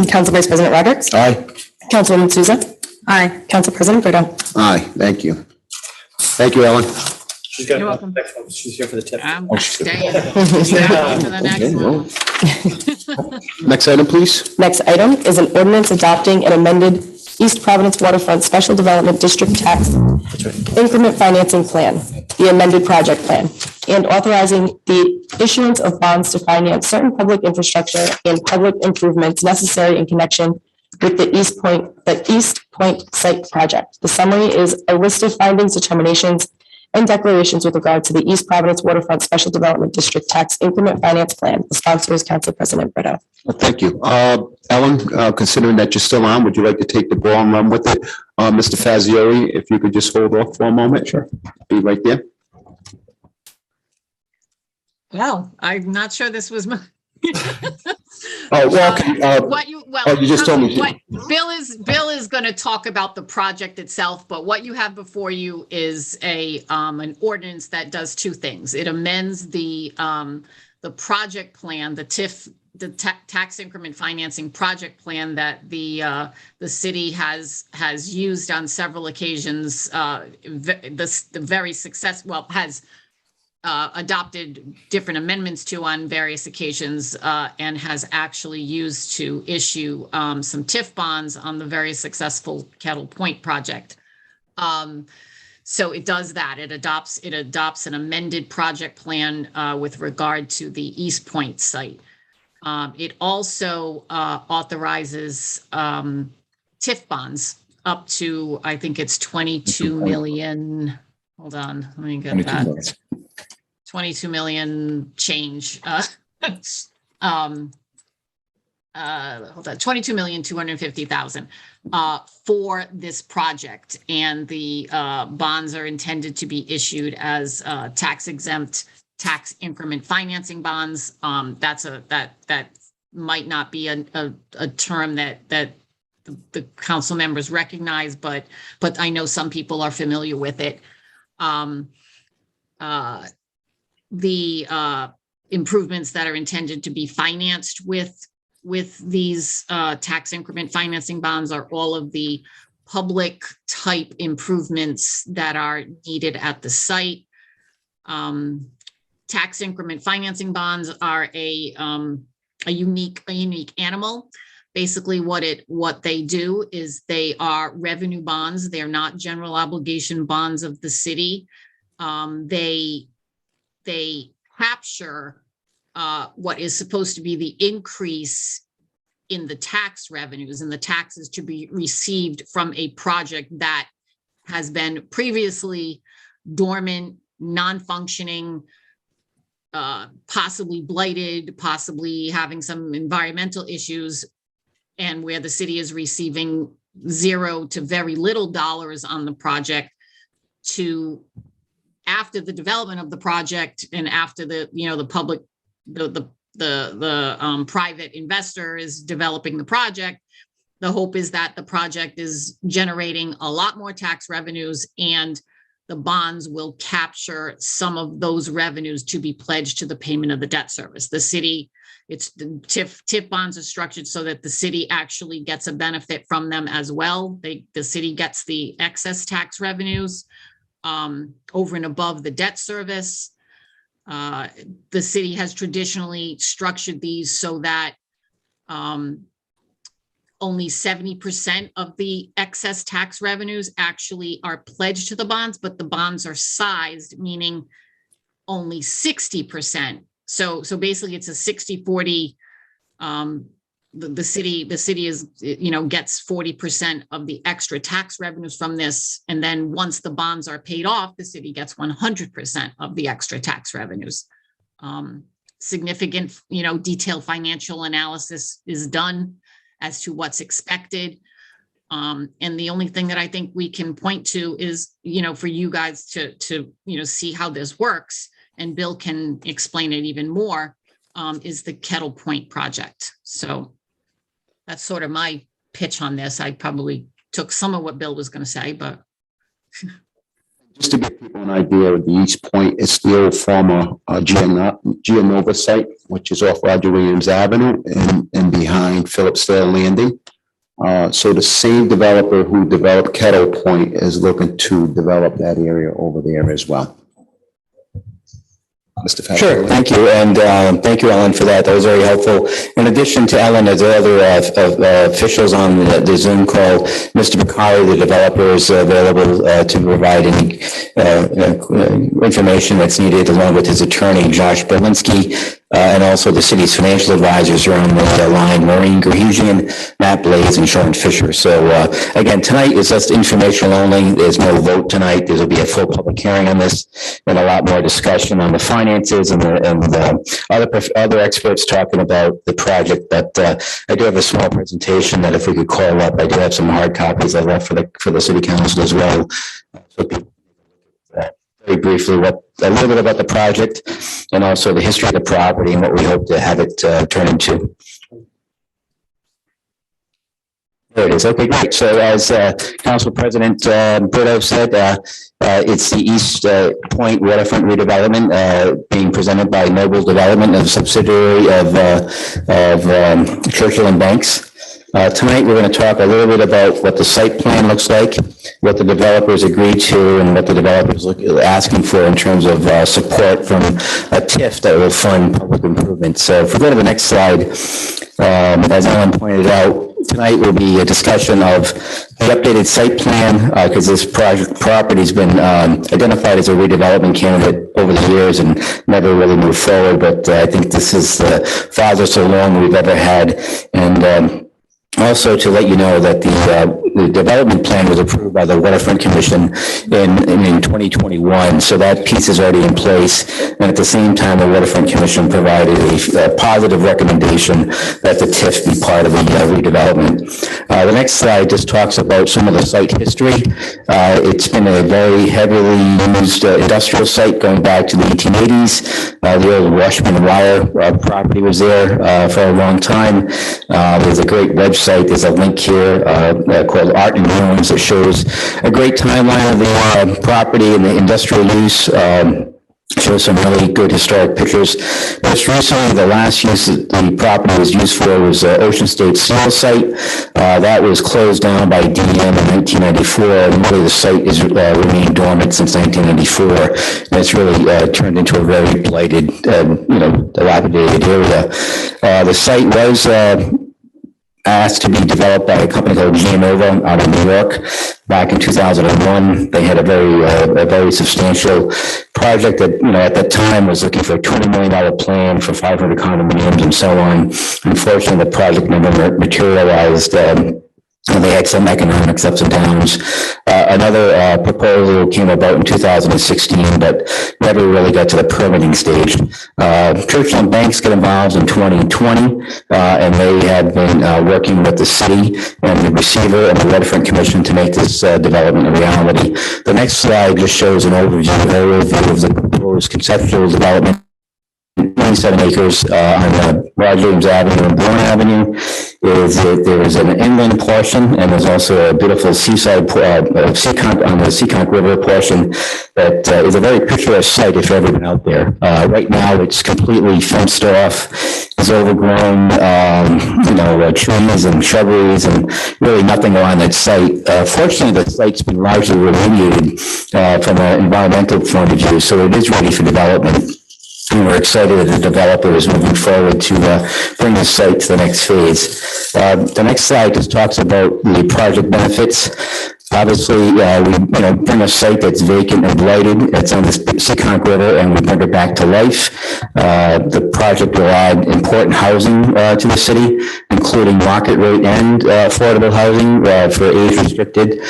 Council Vice President Rodrick. Aye. Councilwoman Souza. Aye. Council President Brito. Aye, thank you. Thank you, Ellen. She's got You're welcome. next one. She's here for the tip. I'm she's staying. Staying for the next Okay, well. one. Next item, please. Next item is an ordinance adopting an amended East Providence Waterfront Special Development District Tax Increment Financing Plan, the amended project plan, and authorizing the issuance of bonds to finance certain public infrastructure and public improvements necessary in connection with the East Point site project. The summary is a list of findings, determinations, and declarations with regard to the East Providence Waterfront Special Development District Tax Increment Finance Plan. The sponsor is Council President Brito. Well, thank you. Ellen, considering that you're still on, would you like to take the ball and run with it? Mr. Fazioli, if you could just hold off for a moment. Sure. Be right there. Well, I'm not sure this was my. Oh, well, okay. What you, well. oh, you just told me. What Bill is going to talk about the project itself, but what you have before you is an ordinance that does two things. It amends the project plan, the TIF, the tax increment financing project plan that the city has used on several occasions. The very successful, well, has adopted different amendments to on various occasions and has actually used to issue some TIF bonds on the very successful Kettlepoint project. So it does that. It adopts an amended project plan with regard to the East Point site. It also authorizes TIF bonds up to, I think it's 22 million. Hold on, let me get that. 22 million change. Hold on, 22,250,000 for this project, and the bonds are intended to be issued as tax exempt tax increment financing bonds. That might not be a term that the council members recognize, but I know some people are familiar with it. The improvements that are intended to be financed with these tax increment financing bonds are all of the public type improvements that are needed at the site. Tax increment financing bonds are a unique animal. Basically, what they do is they are revenue bonds. They're not general obligation bonds of the city. They capture what is supposed to be the increase in the tax revenues and the taxes to be received from a project that has been previously dormant, non-functioning, possibly blighted, possibly having some environmental issues, and where the city is receiving zero to very little dollars on the project to after the development of the project and after the public, the private investor is developing the project. The hope is that the project is generating a lot more tax revenues, and the bonds will capture some of those revenues to be pledged to the payment of the debt service. The city, the TIF bonds are structured so that the city actually gets a benefit from them as well. The city gets the excess tax revenues over and above the debt service. The city has traditionally structured these so that only 70% of the excess tax revenues actually are pledged to the bonds, but the bonds are sized, meaning only 60%. So basically it's a 60-40. The city is, gets 40% of the extra tax revenues from this. And then once the bonds are paid off, the city gets 100% of the extra tax revenues. significant, detailed financial analysis is done as to what's expected. And the only thing that I think we can point to is, for you guys to see how this works, and Bill can explain it even more, is the Kettlepoint Project. So that's sort of my pitch on this. I probably took some of what Bill was going to say, but. Just to give people an idea of the East Point, it's the old former Geonova site, which is off Roger Williams Avenue and behind Phillipsdale Landing. So the same developer who developed Kettlepoint is looking to develop that area over there as well. Mr. Fiscal. Sure, thank you. And thank you, Ellen, for that. That was very helpful. In addition to Ellen, there's other officials on the Zoom call. Mr. Bakari, the developer, is available to provide any information that's needed, along with his attorney, Josh Berlinski. And also the city's financial advisors are on the line, Maureen Grahusian, Matt Blaze, and Sean Fisher. So again, tonight is just informational only. There's no vote tonight. There will be a full public hearing on this and a lot more discussion on the finances and other experts talking about the project. But I do have a small presentation that if we could call up, I do have some hard copies I left for the city council as well. So very briefly, a little bit about the project and also the history of the property and what we hope to have it turn into. There it is. Okay, great. So as Council President Brito said, it's the East Point waterfront redevelopment being presented by Noble Development, a subsidiary of Churchill and Banks. Tonight, we're going to talk a little bit about what the site plan looks like, what the developers agreed to, and what the developers are asking for in terms of support from a TIF that will fund public improvements. So if we go to the next slide, as Ellen pointed out, tonight will be a discussion of the updated site plan, because this property has been identified as a redevelopment candidate over the years and never really moved forward. But I think this is the farthest along we've ever had. And also to let you know that the development plan was approved by the Waterfront Commission in 2021. So that piece is already in place. And at the same time, the Waterfront Commission provided a positive recommendation that the TIF be part of the redevelopment. The next slide just talks about some of the site history. It's been a very heavily used industrial site going back to the 1880s. The old Washman Wire property was there for a long time. There's a great website. There's a link here called Art and Ruins that shows a great timeline of the property and the industrial use. Shows some really good historic pictures. Most recently, the last use that the property was used for was Ocean State Steel site. That was closed down by DEM in 1994, and really the site has remained dormant since 1994. And it's really turned into a very blighted, dilapidated area. The site was asked to be developed by a company called Geonova out of New York back in 2001. They had a very substantial project that, at that time was looking for a $20 million plan for 500 condominiums and so on. Unfortunately, the project never materialized. And they had some economic ups and downs. Another proposal came about in 2016, but never really got to the permitting stage. Churchill and Banks got involved in 2020, and they have been working with the city and the receiver and the Waterfront Commission to make this development a reality. The next slide just shows an overview of the proposed conceptual development. 27 acres on Roger Williams Avenue and Bourne Avenue. There is an inland portion, and there's also a beautiful seaside on the Seekonk River portion that is a very picturesque site if you've ever been out there. Right now, it's completely fenced off. It's overgrown, trees and shrubberies, and really nothing on that site. Fortunately, the site's been largely remediated from an environmental point of view, so it is ready for development. And we're excited that the developer is moving forward to bring the site to the next phase. The next slide just talks about the project benefits. Obviously, we bring a site that's vacant and blighted. It's on the Seekonk River, and we bring it back to life. The project will add important housing to the city, including market rate and affordable housing for age-restricted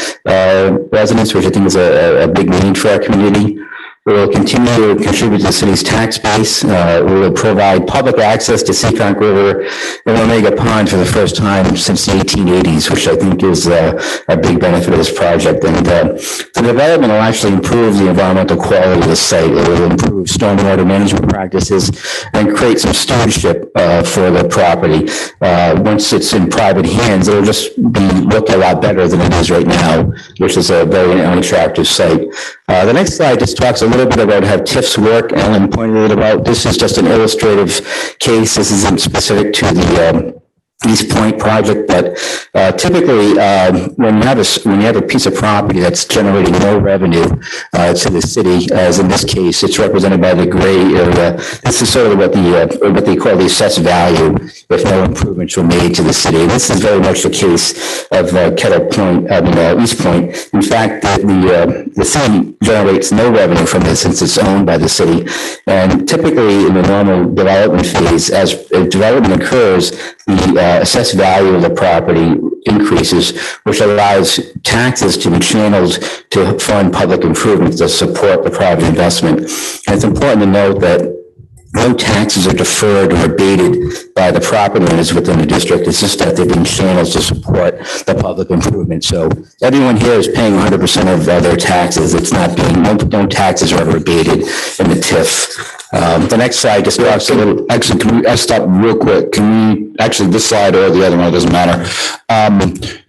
residents, which I think is a big need for our community. We will continue to contribute to the city's tax base. We will provide public access to Seekonk River and Omega Pond for the first time since the 1880s, which I think is a big benefit of this project. And the development will actually improve the environmental quality of the site. It will improve stormwater management practices and create some stewardship for the property. Once it's in private hands, it'll just look a lot better than it is right now, which is a very unattractive site. The next slide just talks a little bit about how TIFs work. Ellen pointed it out. This is just an illustrative case. This isn't specific to the East Point project, but typically when you have a piece of property that's generating no revenue to the city, as in this case, it's represented by the gray area. This is sort of what they call the assessed value if no improvements were made to the city. This is very much the case of East Point. In fact, the city generates no revenue from this since it's owned by the city. And typically in the normal development phase, as development occurs, the assessed value of the property increases, which allows taxes to be channeled to fund public improvements to support the private investment. And it's important to note that no taxes are deferred or abated by the property owners within the district. It's just that they're being channeled to support the public improvement. So everyone here is paying 100% of their taxes. It's not being, no taxes are ever abated in the TIF. The next slide just talks a little. Actually, can we stop real quick? Can we actually this slide or the other one? It doesn't matter.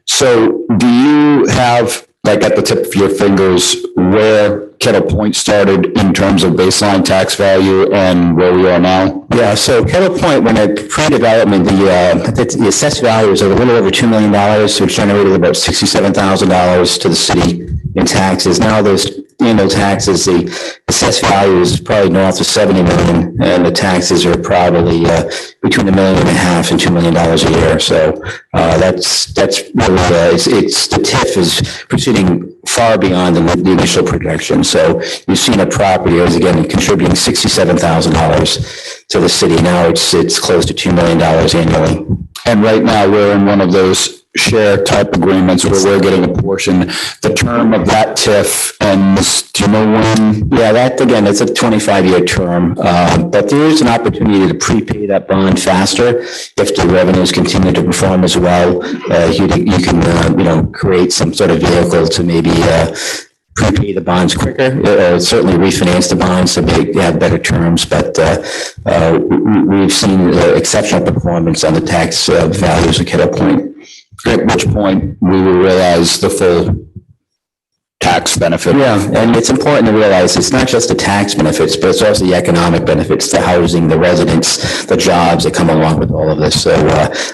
So do you have, like at the tip of your fingers, where Kettlepoint started in terms of baseline tax value and where we are now? Yeah, so Kettlepoint, when a pre-development, the assessed value is a little over $2 million, which generated about $67,000 to the city in taxes. Now there's annual taxes, the assessed value is probably north of 70 million, and the taxes are probably between $1.5 million and $2 million a year. So that's really it's the TIF is proceeding far beyond the initial projection. So you've seen a property is again contributing $67,000 to the city. Now it's close to $2 million annually. And right now we're in one of those share type agreements where we're getting a portion. The term of that TIF, and do you know when? Yeah, that again, it's a 25-year term, but there is an opportunity to prepay that bond faster if the revenues continue to perform as well. You can create some sort of vehicle to maybe prepay the bonds quicker, certainly refinance the bonds so they have better terms, but we've seen exceptional performance on the tax values of Kettlepoint. At which point we will realize the full tax benefit. Yeah, and it's important to realize it's not just the tax benefits, but it's also the economic benefits, the housing, the residents, the jobs that come along with all of this. So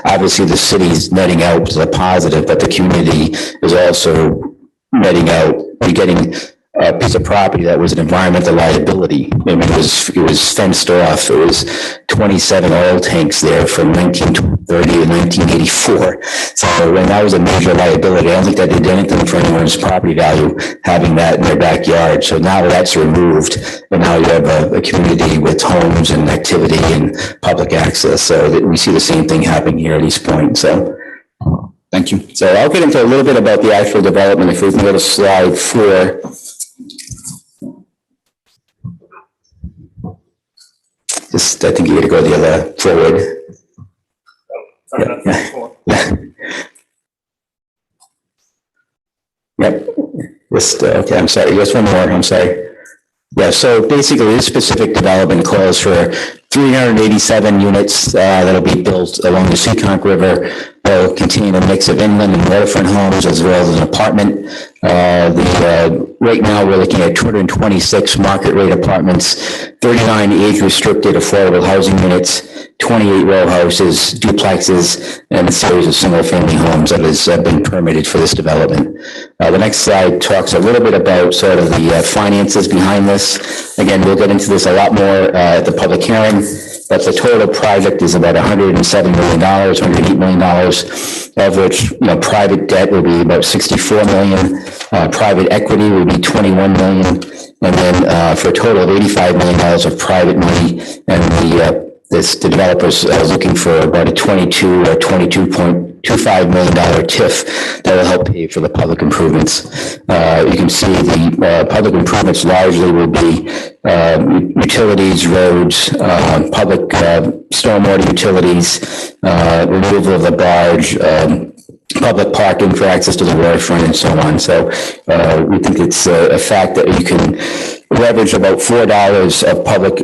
obviously the city's netting out to the positive, but the community is also netting out. We're getting a piece of property that was an environmental liability. I mean, it was fenced off. It was 27 oil tanks there from 1930 to 1984. So when that was a major liability, I don't think that did anything for anyone's property value, having that in their backyard. So now that's removed, and now you have a community with homes and activity and public access. So we see the same thing happening here at East Point. So thank you. So I'll get into a little bit about the actual development. If we can go to slide 4. Just, I think you got to go the other forward. Yeah. Yep. Just, okay, I'm sorry. Just one more. I'm sorry. Yeah, so basically this specific development calls for 387 units that'll be built along the Seekonk River. They'll contain a mix of inland and waterfront homes as well as an apartment. Right now we're looking at 226 market rate apartments, 39 age restricted affordable housing units, 28 row houses, duplexes, and a series of single family homes that has been permitted for this development. The next slide talks a little bit about sort of the finances behind this. Again, we'll get into this a lot more at the public hearing, but the total project is about $107 million, $108 million, of which, private debt will be about $64 million, private equity will be $21 million, and then for a total of $85 million of private money, and the the developer's looking for about a 22 or $22.25 million TIF that will help pay for the public improvements. You can see the public improvements largely will be utilities, roads, public stormwater utilities, removal of the barge, public parking for access to the waterfront and so on. So we think it's a fact that you can leverage about $4 of public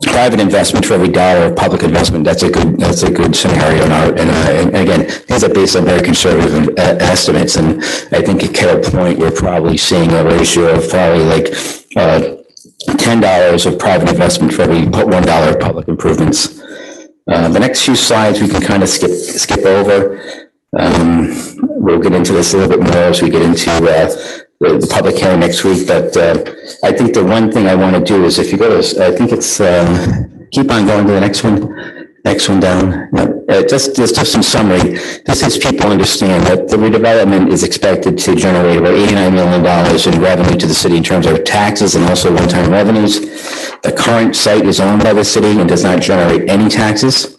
private investment for every dollar of public investment. That's a good scenario. And again, these are based on very conservative estimates. And I think at Kettlepoint, we're probably seeing a ratio of probably like $10 of private investment for every $1 of public improvements. The next few slides we can kind of skip over. We'll get into this a little bit more as we get into the public hearing next week, but I think the one thing I want to do is if you go to, I think it's, keep on going to the next one down. Just some summary. This is people understand that the redevelopment is expected to generate about $89 million in revenue to the city in terms of taxes and also one-time revenues. The current site is owned by the city and does not generate any taxes.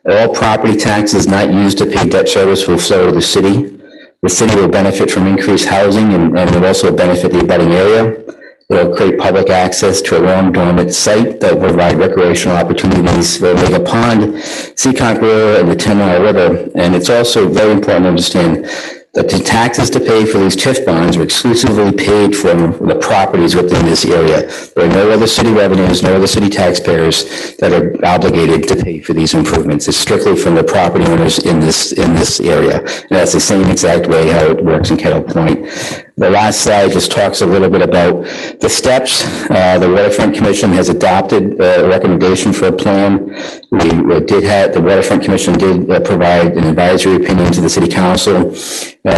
All property taxes not used to pay debt service will flow to the city. The city will benefit from increased housing and will also benefit the abutting area. It will create public access to a long dormant site that will provide recreational opportunities for Omega Pond, Seekonk River, and the 10-Mile River. And it's also very important to understand that the taxes to pay for these TIF bonds are exclusively paid from the properties within this area. There are no other city revenues, no other city taxpayers that are obligated to pay for these improvements. It's strictly from the property owners in this area. And that's the same exact way how it works in Kettlepoint. The last slide just talks a little bit about the steps. The Waterfront Commission has adopted a recommendation for a plan. The Waterfront Commission did provide an advisory opinion to the City Council.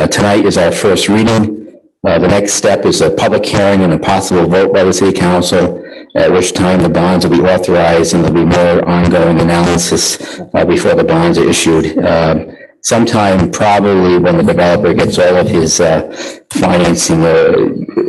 Tonight is our first reading. The next step is a public hearing and a possible vote by the City Council, at which time the bonds will be authorized and there'll be more ongoing analysis before the bonds are issued. Sometime probably when the developer gets all of his financing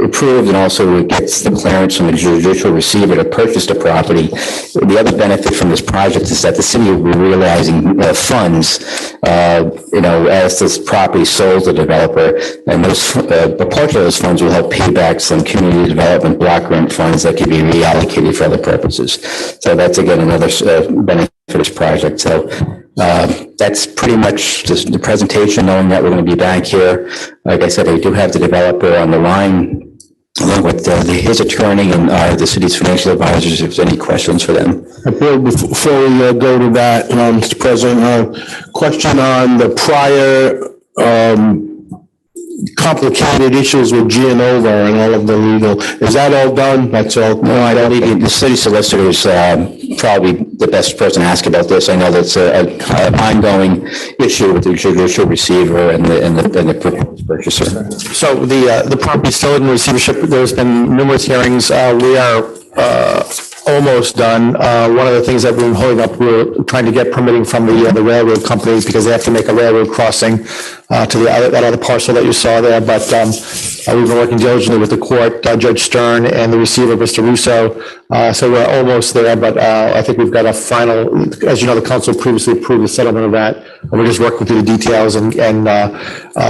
approved and also gets the clearance from the judicial receiver to purchase the property. The other benefit from this project is that the city will be realizing funds, as this property sold to the developer, and those a portion of those funds will help pay back some community development block grant funds that can be reallocated for other purposes. So that's again another benefit for this project. So that's pretty much just the presentation, knowing that we're going to be back here. Like I said, I do have the developer on the line, along with his attorney and the city's financial advisors, if there's any questions for them. Bill, before we go to that, Mr. President, question on the prior complicated issues with Gianova and all of the legal. Is that all done? That's all? No, I don't think the city solicitor is probably the best person to ask about this. I know that's an ongoing issue with the judicial receiver and the proposed purchaser. So the property is still in receivership. There's been numerous hearings. We are almost done. One of the things that we've been holding up, we're trying to get permitting from the railroad companies because they have to make a railroad crossing to that other parcel that you saw there. But we've been working diligently with the court, Judge Stern, and the receiver, Mr. Russo. So we're almost there, but I think we've got a final, as you know, the council previously approved the settlement of that. And we're just working through the details and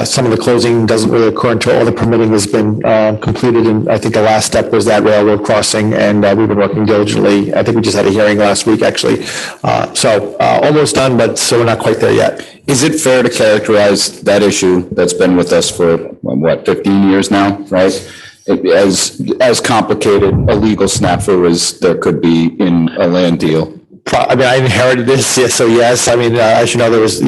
some of the closing doesn't really occur until all the permitting has been completed. And I think the last step was that railroad crossing, and we've been working diligently. I think we just had a hearing last week, actually. So almost done, but so we're not quite there yet. Is it fair to characterize that issue that's been with us for, 15 years now, right? As complicated a legal snafu as there could be in a land deal? I mean, I inherited this, yes, so yes. I mean, as you know, there was,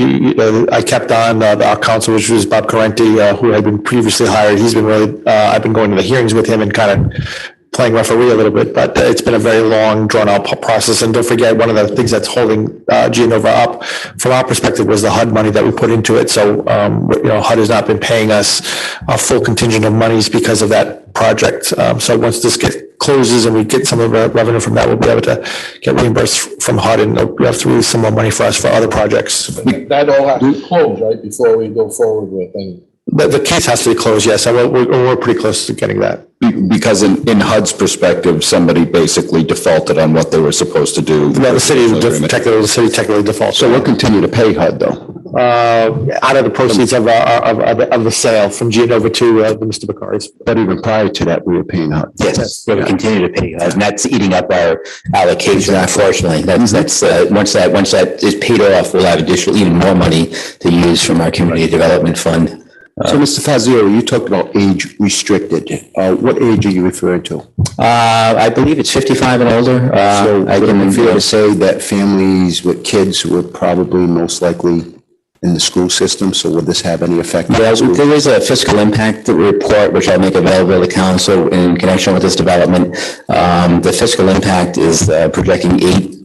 I kept on our counsel, which was Bob Correnti, who had been previously hired. He's been really, I've been going to the hearings with him and kind of playing referee a little bit, but it's been a very long, drawn-out process. And don't forget, one of the things that's holding Gianova up, from our perspective, was the HUD money that we put into it. So, HUD has not been paying us a full contingent of monies because of that project. So once this closes and we get some of the revenue from that, we'll be able to get reimbursed from HUD, and we have to release some more money for us for other projects. That all has to close, right, before we go forward with anything. The case has to be closed, yes. We're pretty close to getting that. Because in HUD's perspective, somebody basically defaulted on what they were supposed to do. No, the city technically defaults. So we'll continue to pay HUD though. Out of the proceeds of the sale from Gianova to Mr. Bakari's. But even prior to that, we were paying HUD. Yes, we'll continue to pay, and that's eating up our allocation, unfortunately. That's, once that is paid off, we'll have even more money to use from our community development fund. So, Mr. Fazio, you talked about age restricted. What age are you referring to? I believe it's 55 and older. So I can fair to say that families with kids were probably most likely in the school system. So would this have any effect? Yeah, there is a fiscal impact report, which I'll make available to council in connection with this development. The fiscal impact is projecting 8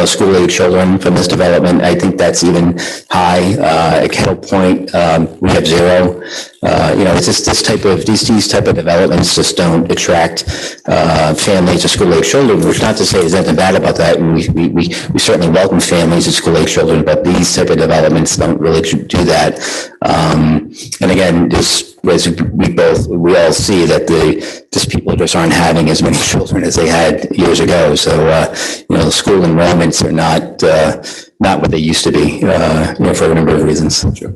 school-age children from this development. I think that's even high. At Kettlepoint, we have 0. It's just these type of developments just don't attract families of school-age children, which not to say there's nothing bad about that. We certainly welcome families of school-age children, but these type of developments don't really do that. And again, just as we all see that people just aren't having as many children as they had years ago. So the school enrollments are not what they used to be, for a number of reasons. Sure.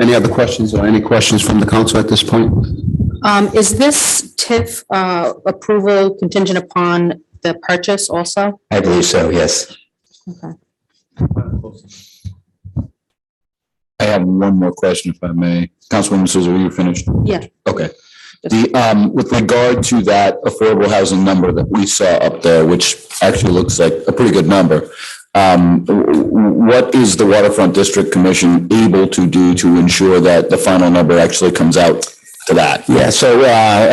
Any other questions or any questions from the council at this point? Is this TIF approval contingent upon the purchase also? I believe so, yes. Okay. I have one more question, if I may. Councilwoman Souza, are you finished? Yeah. Okay. With regard to that affordable housing number that we saw up there, which actually looks like a pretty good number, what is the Waterfront District Commission able to do to ensure that the final number actually comes out to that? Yeah, so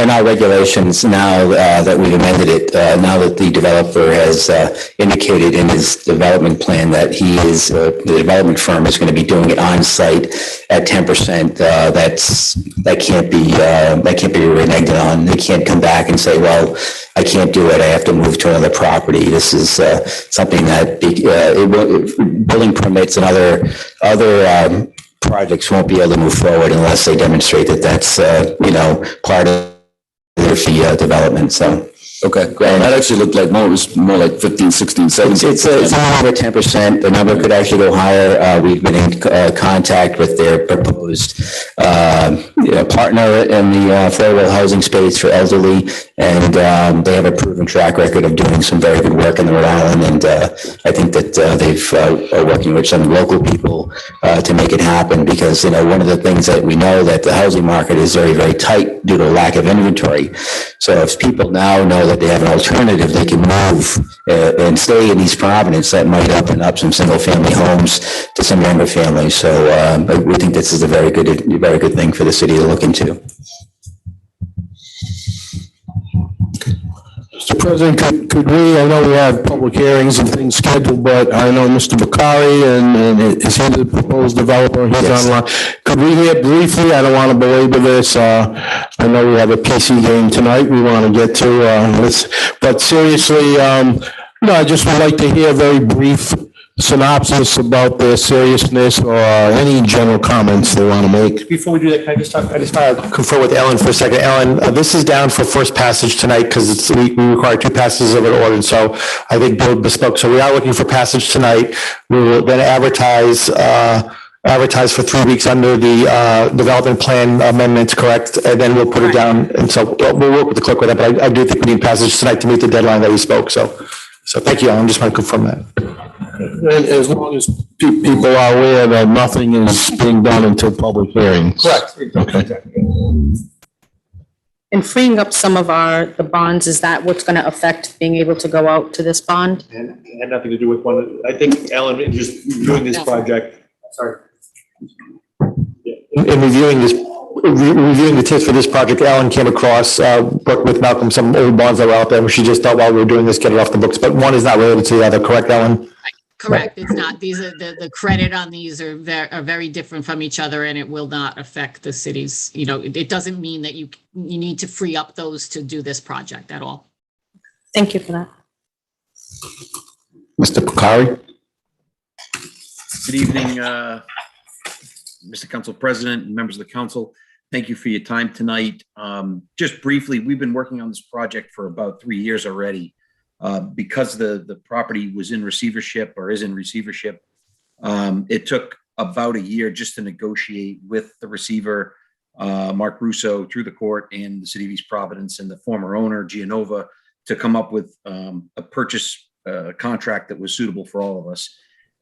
in our regulations now that we've amended it, now that the developer has indicated in his development plan that the development firm is going to be doing it on site at 10%, that can't be reneged on. They can't come back and say, well, I can't do it. I have to move to another property. This is something that building permits and other projects won't be able to move forward unless they demonstrate that that's, part of their development, so. Okay, great. That actually looked like it was more like 15, 16, 17. It's over 10%. The number could actually go higher. We've been in contact with their proposed partner in the affordable housing space for elderly, and they have a proven track record of doing some very good work in the Rhode Island, and I think that they've are working with some local people to make it happen, because one of the things that we know that the housing market is very, very tight due to lack of inventory. So if people now know that they have an alternative, they can move and stay in East Providence, that might open up some single-family homes to some younger families. So but we think this is a very good thing for the city to look into. Mr. President, could we, I know we have public hearings and things scheduled, but I know Mr. Bakari and is he the proposed developer? He's Yes. online. Could we hear briefly? I don't want to belabor this. I know we have a PC game tonight we want to get to, but seriously, I just would like to hear a very brief synopsis about their seriousness or any general comments they want to make. Before we do that, can I just talk? I just want to confer with Ellen for a second. Ellen, this is down for first passage tonight because we require 2 passages of an ordinance. So I think Bill bespoke. So we are looking for passage tonight. We will then advertise for 3 weeks under the development plan amendments, correct? And then we'll put it down. And so we'll work with the clerk with that. But I do think we need passage tonight to meet the deadline that we spoke. So thank you, Ellen. Just want to confirm that. And as long as people are aware that nothing is being done until public hearings. Correct. Okay. And freeing up some of the bonds, is that what's going to affect being able to go out to this bond? And it had nothing to do with one. I think Ellen, in just doing this project, sorry. In reviewing the tips for this project, Ellen came across, worked with Malcolm, some old bonds that were out there, where she just thought while we were doing this, get it off the books. But one is not related to the other, correct, Ellen? Correct. It's not. These are the credit on these are very different from each other, and it will not affect the city's, it doesn't mean that you need to free up those to do this project at all. Thank you for that. Mr. Bakari? Good evening, Mr. Council President and members of the council, thank you for your time tonight. Just briefly, we've been working on this project for about 3 years already. Because the property was in receivership or is in receivership, it took about a year just to negotiate with the receiver, Mark Russo, through the court and the city of East Providence and the former owner, Gianova, to come up with a purchase contract that was suitable for all of us.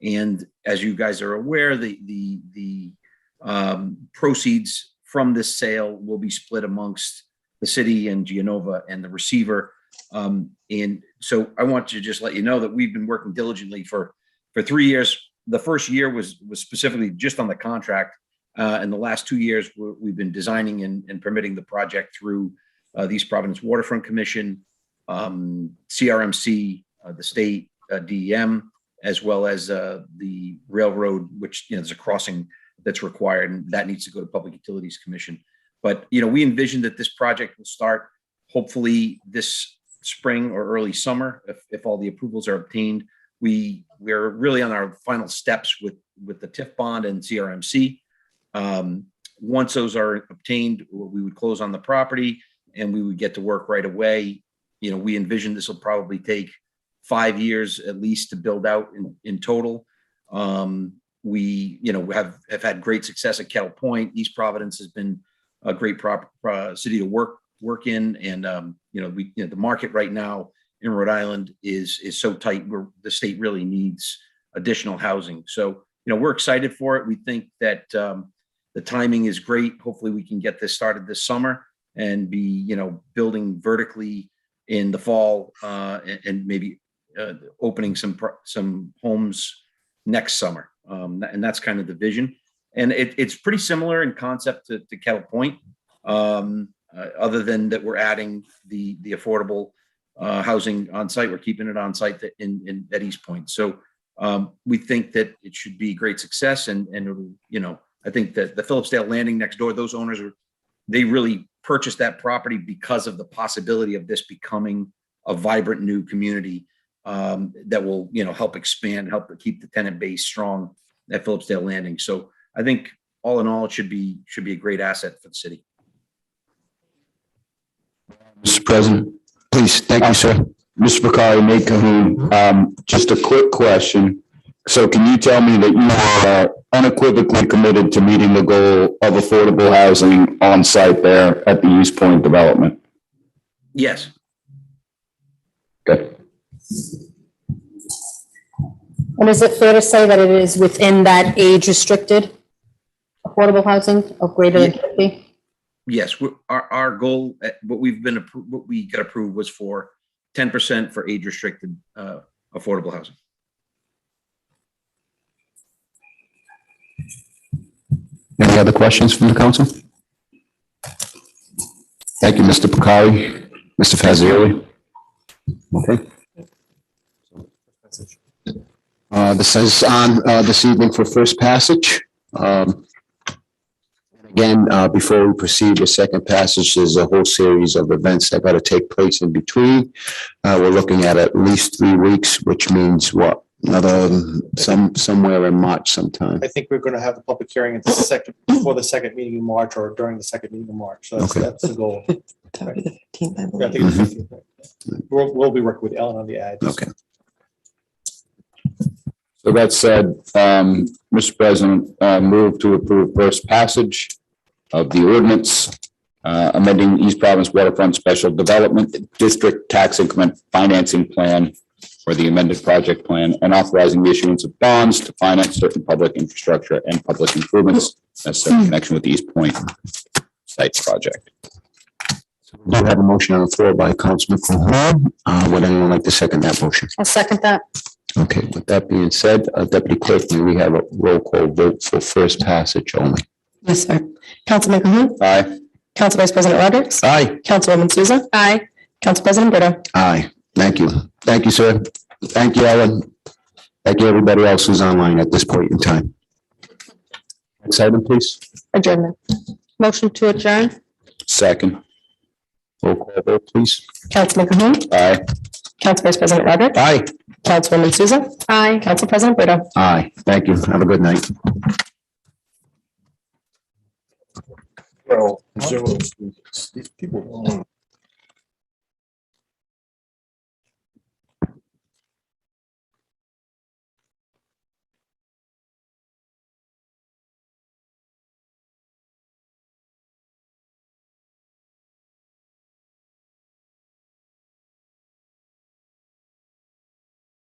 And as you guys are aware, the proceeds from this sale will be split amongst the city and Gianova and the receiver. And so I want to just let you know that we've been working diligently for 3 years. The first year was specifically just on the contract. And the last 2 years, we've been designing and permitting the project through the East Providence Waterfront Commission, CRMC, the state DEM, as well as the railroad, which, there's a crossing that's required, and that needs to go to Public Utilities Commission. But, we envision that this project will start hopefully this spring or early summer, if all the approvals are obtained. We're really on our final steps with the TIF bond and CRMC. Once those are obtained, we would close on the property and we would get to work right away. We envision this will probably take 5 years at least to build out in total. We have had great success at Kettlepoint. East Providence has been a great city to work in, and the market right now in Rhode Island is so tight where the state really needs additional housing. So we're excited for it. We think that the timing is great. Hopefully we can get this started this summer and be building vertically in the fall and maybe opening some homes next summer. And that's kind of the vision. And it's pretty similar in concept to Kettlepoint, other than that we're adding the affordable housing on site. We're keeping it on site at East Point. So we think that it should be great success. And I think that the Phillipsdale Landing next door, those owners they really purchased that property because of the possibility of this becoming a vibrant new community that will, help expand, help keep the tenant base strong at Phillipsdale Landing. So I think all in all, it should be a great asset for the city. Mr. President, please. Thank you, sir. Mr. Bakari, Nate Cahoon, just a quick question. So can you tell me that you are unequivocally committed to meeting the goal of affordable housing on site there at the East Point development? Yes. Okay. And is it fair to say that it is within that age-restricted affordable housing of greater than 50? Yes, our goal, what we got approved was for 10% for age-restricted affordable housing. Any other questions from the council? Thank you, Mr. Bakari. Mr. Fazioli? Okay. This is on this evening for first passage. Again, before we proceed with second passage, there's a whole series of events that got to take place in between. We're looking at least 3 weeks, which means what? Somewhere in March sometime. I think we're going to have the public hearing at before the second meeting in March or during the second meeting in March. So that's the goal. That would be the 15th, I Yeah, I believe. think it's 15th. We'll be working with Ellen on the ads. Okay. So that said, Mr. President, move to approve first passage of the ordinance amending East Providence Waterfront Special Development District Tax Increment Financing Plan for the amended project plan and authorizing the issuance of bonds to finance certain public infrastructure and public improvements necessary in connection with the East Point sites project. We do have a motion on the floor by Councilman Cahoon. Would anyone like to second that motion? I'll second that. Okay, with that being said, Deputy Clerk, may we have a roll call vote for first passage only? Yes, sir. Councilman Cahoon. Aye. Council Vice President Rodrick. Aye. Councilwoman Souza. Aye. Council President Brito. Aye. Thank you. Thank you, sir. Thank you, Ellen. Thank you, everybody else who's online at this point in time. Next item, please. Adjournment. Motion to adjourn? Second. Roll call vote, please. Councilman Cahoon. Aye. Council Vice President Rodrick. Aye. Councilwoman Souza. Aye. Council President Brito. Aye. Thank you. Have a good night. Well, zero students. These people.